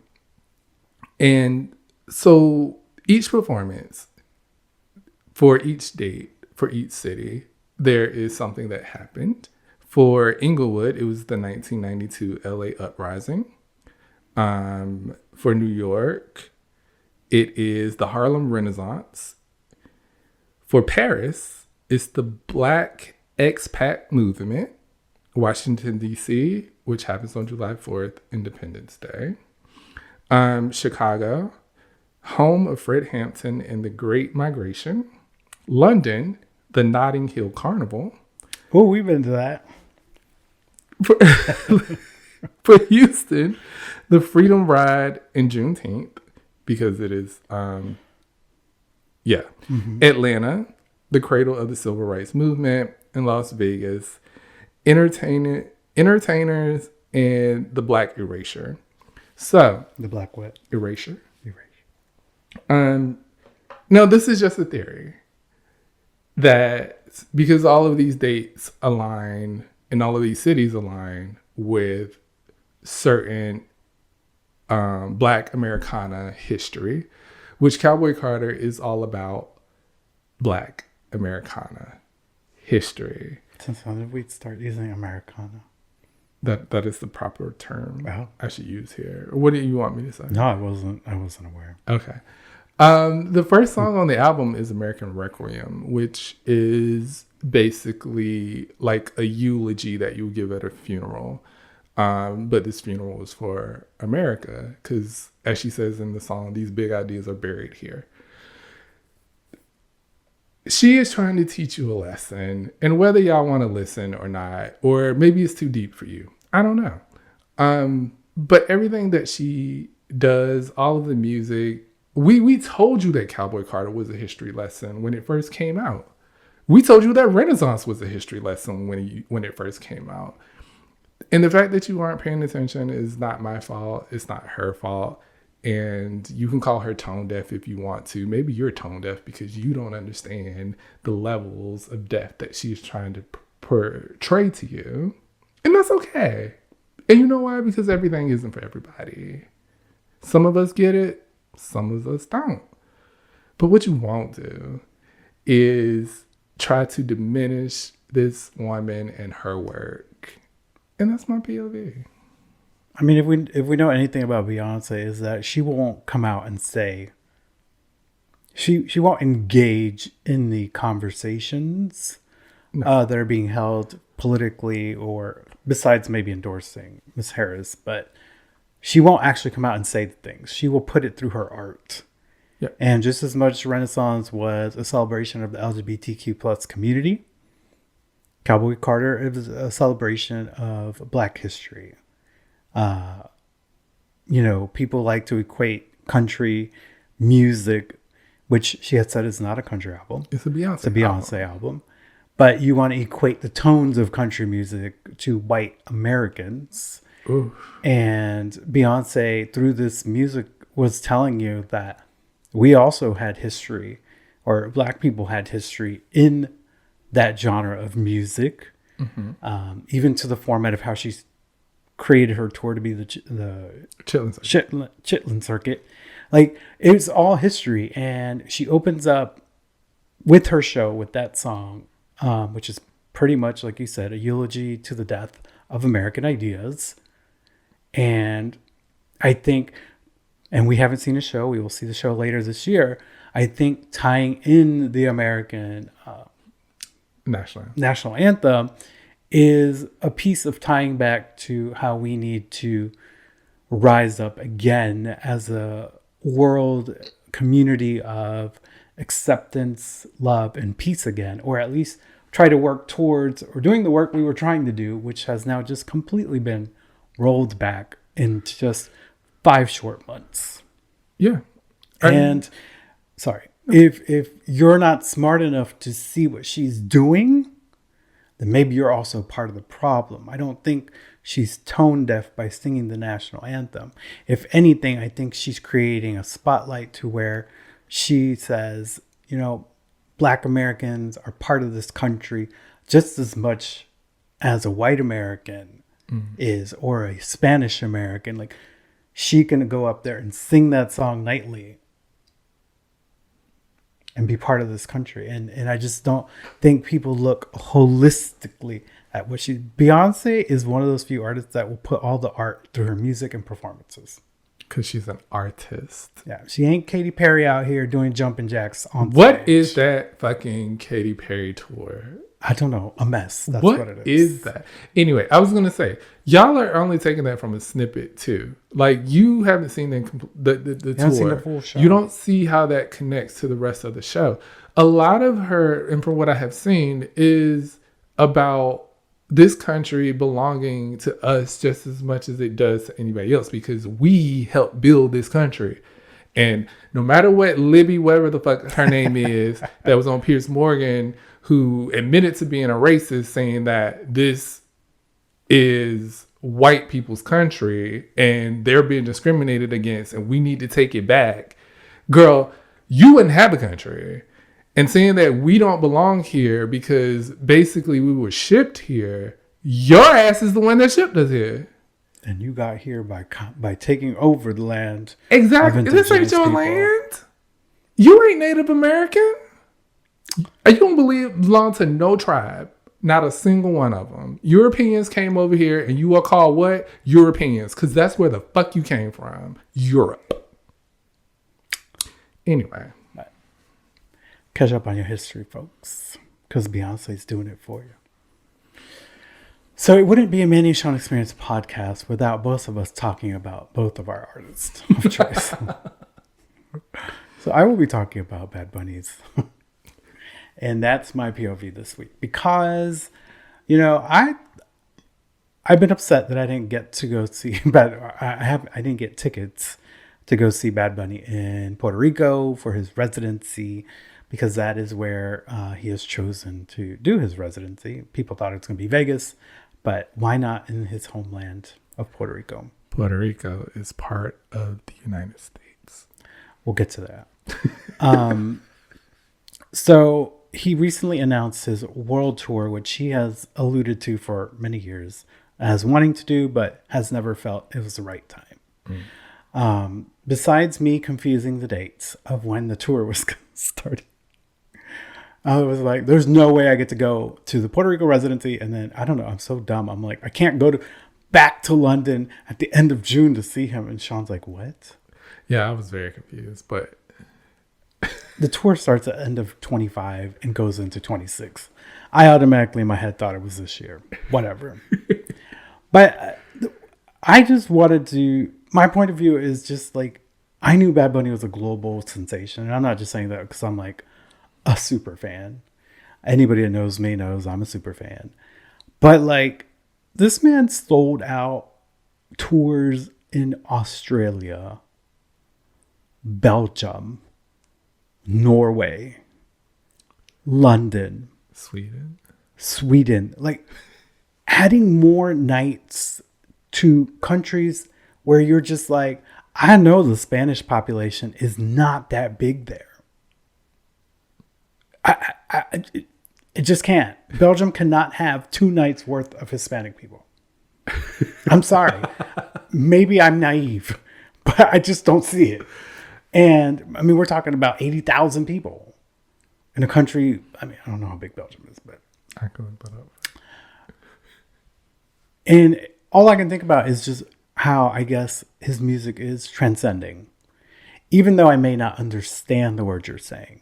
so each performance for each date, for each city, there is something that happened. For Inglewood, it was the 1992 LA uprising. For New York, it is the Harlem Renaissance. For Paris, it's the Black expat movement. Washington, D.C., which happens on July 4th, Independence Day. Chicago, home of Fred Hampton and the Great Migration. London, the Notting Hill Carnival. Oh, we've been to that. For Houston, the Freedom Ride and Juneteenth, because it is, Atlanta, the cradle of the Civil Rights Movement. In Las Vegas, entertainers and the Black Erasure. So The Black what? Erasure. No, this is just a theory that because all of these dates align and all of these cities align with certain Black Americana history, which Cowboy Carter is all about Black Americana history. Since when did we start using Americana? That is the proper term Oh. I should use here. What do you want me to say? No, I wasn't aware. Okay. The first song on the album is American Requiem, which is basically like a eulogy that you would give at a funeral. But this funeral is for America because, as she says in the song, these big ideas are buried here. She is trying to teach you a lesson, and whether y'all want to listen or not, or maybe it's too deep for you, I don't know. But everything that she does, all of the music, we told you that Cowboy Carter was a history lesson when it first came out. We told you that Renaissance was a history lesson when it first came out. And the fact that you aren't paying attention is not my fault. It's not her fault. And you can call her tone deaf if you want to. Maybe you're tone deaf because you don't understand the levels of depth that she's trying to portray to you. And that's okay. And you know why? Because everything isn't for everybody. Some of us get it, some of us don't. But what you won't do is try to diminish this woman and her work. And that's my POV. I mean, if we know anything about Beyonce, is that she won't come out and say, she won't engage in the conversations that are being held politically, or besides maybe endorsing Miss Harris, but she won't actually come out and say the things. She will put it through her art. Yeah. And just as much Renaissance was a celebration of the LGBTQ plus community, Cowboy Carter is a celebration of Black history. People like to equate country music, which she had said is not a country album. It's a Beyonce, It's a Beyonce album. But you want to equate the tones of country music to white Americans. Oof. And Beyonce, through this music, was telling you that we also had history, or Black people had history in that genre of music. Mm-hmm. Even to the format of how she's created her tour to be the Chitlin Circuit. Like, it's all history. And she opens up with her show with that song, which is pretty much, like you said, a eulogy to the death of American ideas. And I think, and we haven't seen the show, we will see the show later this year. I think tying in the American national anthem is a piece of tying back to how we need to rise up again as a world community of acceptance, love, and peace again, or at least try to work towards, or doing the work we were trying to do, which has now just completely been rolled back into just 5 short months. Yeah. And sorry, if you're not smart enough to see what she's doing, then maybe you're also part of the problem. I don't think she's tone deaf by singing the national anthem. If anything, I think she's creating a spotlight to where she says, Black Americans are part of this country just as much as a white American is, or a Spanish American. Like, she can go up there and sing that song nightly and be part of this country. And I just don't think people look holistically at what Beyonce is one of those few artists that will put all the art through her music and performances. Because she's an artist. Yeah, she ain't Katy Perry out here doing jumping jacks on stage. What is that fucking Katy Perry tour? I don't know. A mess. That's what it is that? Anyway, I was going to say, y'all are only taking that from a snippet too. Like, you haven't seen the tour. Seen the full show. You don't see how that connects to the rest of the show. A lot of her, and from what I have seen, is about this country belonging to us just as much as it does to anybody else, because we helped build this country. And no matter what Libby, whatever the fuck her name is, that was on Piers Morgan, who admitted to being a racist, saying that this is white people's country and they're being discriminated against and we need to take it back. Girl, you wouldn't have a country. And saying that we don't belong here because basically we were shipped here, your ass is the one that shipped us here. And you got here by taking over the land. Exactly. This ain't your land. You ain't Native American. You don't belong to no tribe. Not a single one of them. Europeans came over here and you are called what? Europeans. Because that's where the fuck you came from. Europe. Anyway. Catch up on your history, folks. Because Beyonce's doing it for you. So it wouldn't be a Manny and Shawn Experience podcast without both of us talking about both of our artists of choice. So I will be talking about Bad Bunny's. And that's my POV this week. Because, I've been upset that I didn't get to go see I didn't get tickets to go see Bad Bunny in Puerto Rico for his residency, because that is where he has chosen to do his residency. People thought it was going to be Vegas, But why not in his homeland of Puerto Rico? Puerto Rico is part of the United States. We'll get to that. So he recently announced his world tour, which he has alluded to for many years as wanting to do, but has never felt it was the right time. Besides me confusing the dates of when the tour was starting, I was like, there's no way I get to go to the Puerto Rico residency. And then, I don't know, I'm so dumb. I'm like, I can't go back to London at the end of June to see him. And Shawn's like, what? Yeah, I was very confused, but The tour starts at the end of 25 and goes into 26. I automatically in my head thought it was this year. Whatever. But I just wanted to, my point of view is just like, I knew Bad Bunny was a global sensation. And I'm not just saying that because I'm like a super fan. Anybody that knows me knows I'm a super fan. But like, this man sold out tours in Australia, Belgium, Norway, London, Sweden, like adding more nights to countries where you're just like, I know the Spanish population is not that big there. It just can't. Belgium cannot have 2 nights worth of Hispanic people. I'm sorry. Maybe I'm naive, but I just don't see it. And I mean, we're talking about 80,000 people in a country. I mean, I don't know how big Belgium is, but I can look that up. And all I can think about is just how I guess his music is transcending. Even though I may not understand the words you're saying,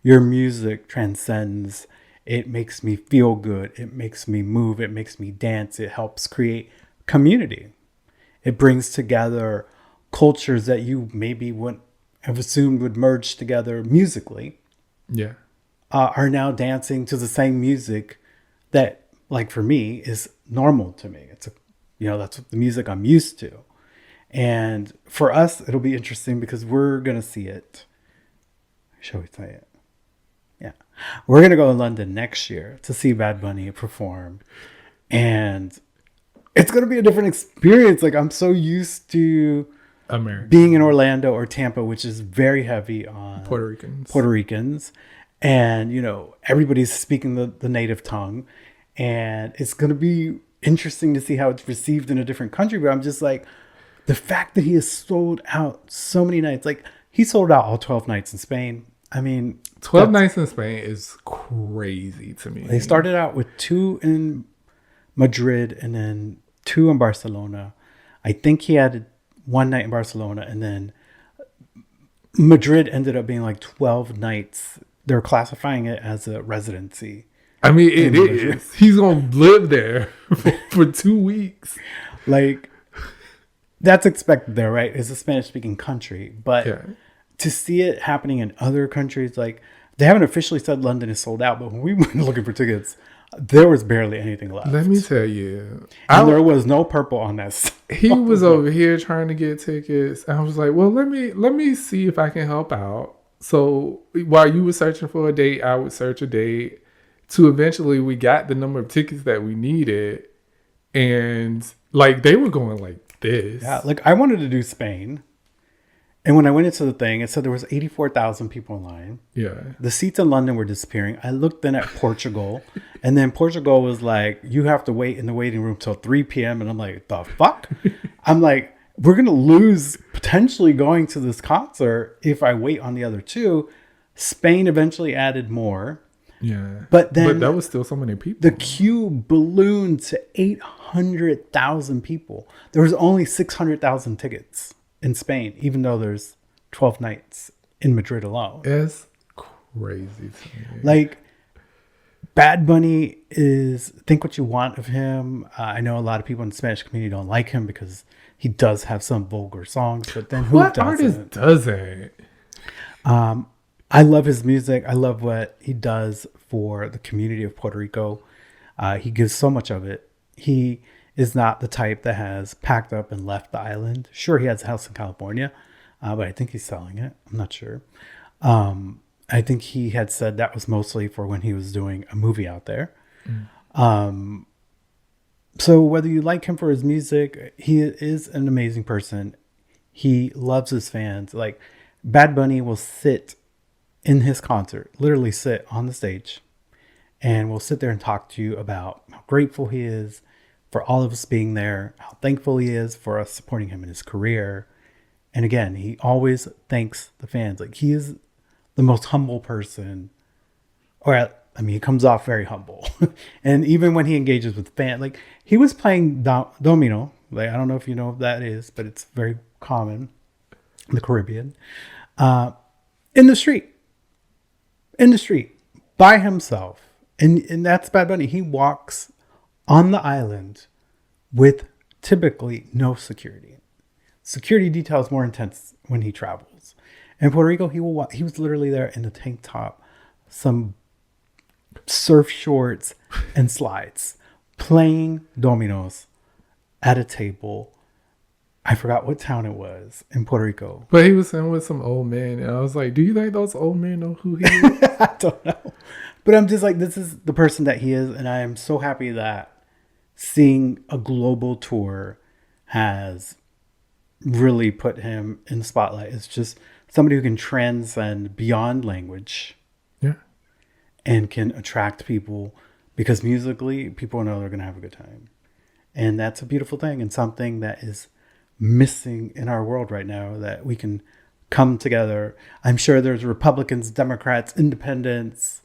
your music transcends. It makes me feel good. It makes me move. It makes me dance. It helps create community. It brings together cultures that you maybe wouldn't have assumed would merge together musically. Yeah. Are now dancing to the same music that, like for me, is normal to me. It's that's the music I'm used to. And for us, it'll be interesting because we're going to see it. Shall we say it? Yeah. We're going to go to London next year to see Bad Bunny perform. And it's going to be a different experience. Like, I'm so used to America. being in Orlando or Tampa, which is very heavy on Puerto Ricans. And, everybody's speaking the native tongue. And it's going to be interesting to see how it's received in a different country. But I'm just like, the fact that he has sold out so many nights, like he sold out all 12 nights in Spain. I mean, 12 nights in Spain is crazy to me. They started out with 2 in Madrid and then 2 in Barcelona. I think he had 1 night in Barcelona, and then Madrid ended up being like 12 nights. They're classifying it as a residency. I mean, it is. He's going to live there for 2 weeks. Like, that's expected there, right? It's a Spanish-speaking country. But to see it happening in other countries, like, they haven't officially said London is sold out, but when we went looking for tickets, there was barely anything left. Let me tell you. And there was no purple on this. He was over here trying to get tickets. I was like, well, let me see if I can help out. So while you were searching for a date, I would search a date. To eventually we got the number of tickets that we needed. And like they were going like this. Yeah, like I wanted to do Spain. And when I went into the thing, it said there was 84,000 people in line. Yeah. The seats in London were disappearing. I looked then at Portugal. And then Portugal was like, you have to wait in the waiting room till 3 p.m. And I'm like, the fuck? I'm like, we're going to lose potentially going to this concert if I wait on the other 2. Spain eventually added more. Yeah. But that was still so many people. The queue ballooned to 800,000 people. There was only 600,000 tickets in Spain, even though there's 12 nights in Madrid alone. It's crazy to me. Like, Bad Bunny is, think what you want of him. I know a lot of people in the Spanish community don't like him because he does have some vulgar songs, but then who what doesn't? artist doesn't? I love his music. I love what he does for the community of Puerto Rico. He gives so much of it. He is not the type that has packed up and left the island. Sure, he has a house in California, but I think he's selling it. I'm not sure. I think he had said that was mostly for when he was doing a movie out there. So whether you like him for his music, he is an amazing person. He loves his fans. Like Bad Bunny will sit in his concert, literally sit on the stage, and will sit there and talk to you about how grateful he is for all of us being there, how thankful he is for us supporting him in his career. And again, he always thanks the fans. Like he is the most humble person, I mean, he comes off very humble. And even when he engages with fans, like he was playing domino. Like I don't know if you know what that is, but it's very common in the Caribbean. In the street, by himself, and that's Bad Bunny. He walks on the island with typically no security. Security detail is more intense when he travels. In Puerto Rico, he was literally there in a tank top, some surf shorts and slides, playing dominoes at a table. I forgot what town it was in Puerto Rico. But he was sitting with some old men, and I was like, do you think those old men know who he is? I don't know. But I'm just like, this is the person that he is. And I am so happy that seeing a global tour has really put him in the spotlight. It's just somebody who can transcend beyond language. Yeah. And can attract people because musically people know they're going to have a good time. And that's a beautiful thing and something that is missing in our world right now, that we can come together. I'm sure there's Republicans, Democrats, independents.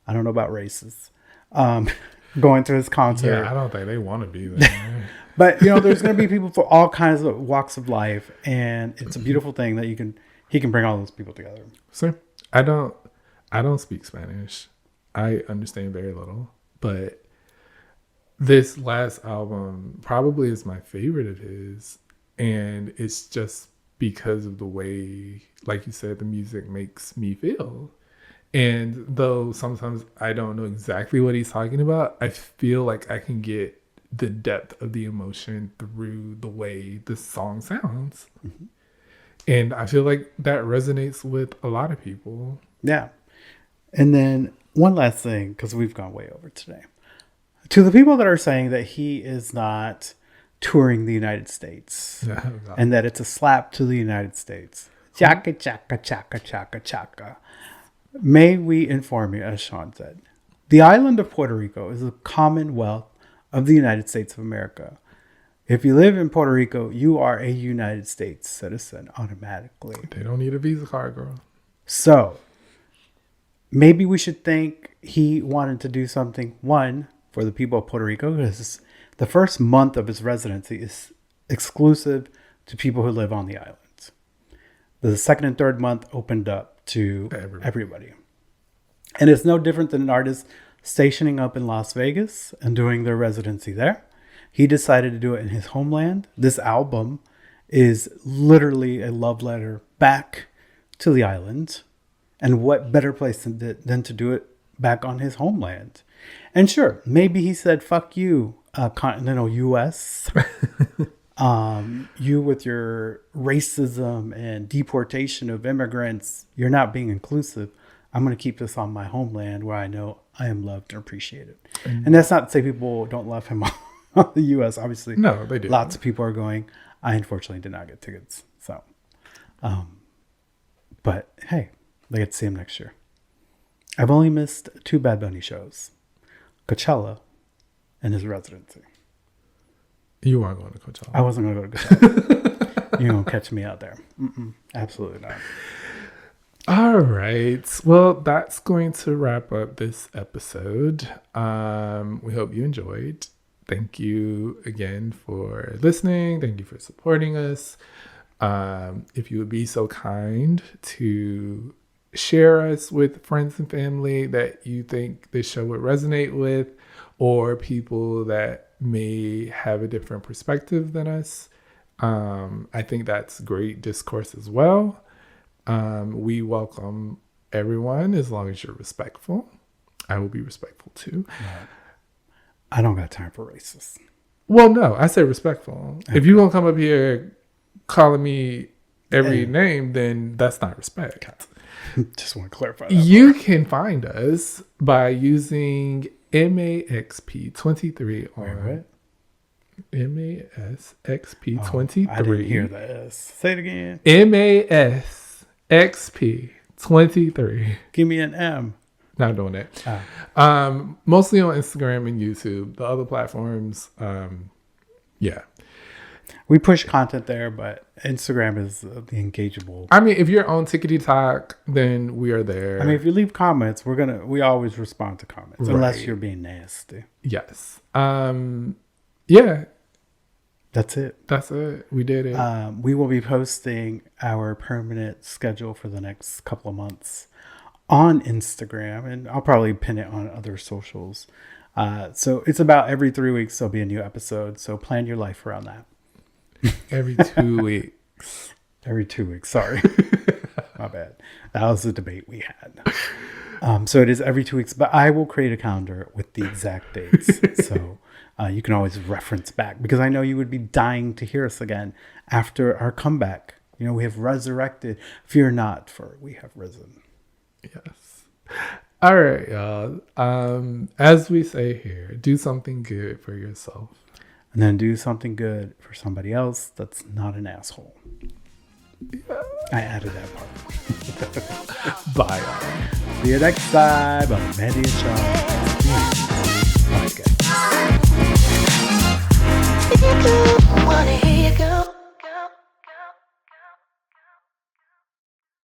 I don't know about races. Going to his concert. Yeah, I don't think they want to be there. But there's going to be people for all kinds of walks of life, and it's a beautiful thing that he can bring all those people together. So I don't speak Spanish. I understand very little, but this last album probably is my favorite of his, and it's just because of the way, like you said, the music makes me feel. And though sometimes I don't know exactly what he's talking about, I feel like I can get the depth of the emotion through the way the song sounds. Mm-hmm. And I feel like that resonates with a lot of people. Yeah. And then one last thing, because we've gone way over today. To the people that are saying that he is not touring the United States and that it's a slap to the United States. Chaka, chaka, chaka, chaka, chaka. May we inform you, as Shawn said, the island of Puerto Rico is a commonwealth of the United States of America. If you live in Puerto Rico, you are a United States citizen automatically. They don't need a Visa card, girl. So maybe we should think he wanted to do something, one, for the people of Puerto Rico, because the first month of his residency is exclusive to people who live on the island. The second and third month opened up to everybody. And it's no different than an artist stationing up in Las Vegas and doing their residency there. He decided to do it in his homeland. This album is literally a love letter back to the island. And what better place than to do it back on his homeland? And sure, maybe he said, fuck you, continental U.S. You with your racism and deportation of immigrants, you're not being inclusive. I'm going to keep this on my homeland where I know I am loved and appreciated. And that's not to say people don't love him on the U.S. Obviously, no, they do. Lots of people are going. I unfortunately did not get tickets. So, but hey, I get to see him next year. I've only missed 2 Bad Bunny shows, Coachella and his residency. You weren't going to Coachella. I wasn't going to go to Coachella. You won't catch me out there. Absolutely not. All right. Well, that's going to wrap up this episode. We hope you enjoyed. Thank you again for listening. Thank you for supporting us. If you would be so kind to share us with friends and family that you think this show would resonate with, or people that may have a different perspective than us. I think that's great discourse as well. We welcome everyone as long as you're respectful. I will be respectful too. I don't got time for racists. Well, no, I say respectful. Okay. If you're going to come up here calling me every name, then that's not respect. Just want to clarify that. You can find us by using MAXP23 on MASXP23. I didn't hear this. Say it again. MASXP23. Give me an M. Not doing that. Oh. Mostly on Instagram and YouTube. The other platforms, yeah. We push content there, but Instagram is the engageable. I mean, if you're on Tickety Talk, then we are there. I mean, if you leave comments, we always respond to comments, unless Right. you're being nasty. Yes. Yeah, That's it. that's it. We did it. We will be posting our permanent schedule for the next couple of months on Instagram, and I'll probably pin it on other socials. So it's about every 3 weeks there'll be a new episode. So plan your life around that. Every 2 weeks. Every 2 weeks. Sorry. My bad. That was the debate we had. So it is every 2 weeks, but I will create a calendar with the exact dates. So you can always reference back, because I know you would be dying to hear us again after our comeback. You know, we have resurrected. Fear not, for we have risen. Yes. All right, y'all. As we say here, do something good for yourself. And then do something good for somebody else that's not an asshole. Yeah. I added that part. Bye, y'all. See you next time on Manny and Shawn. Bye, guys.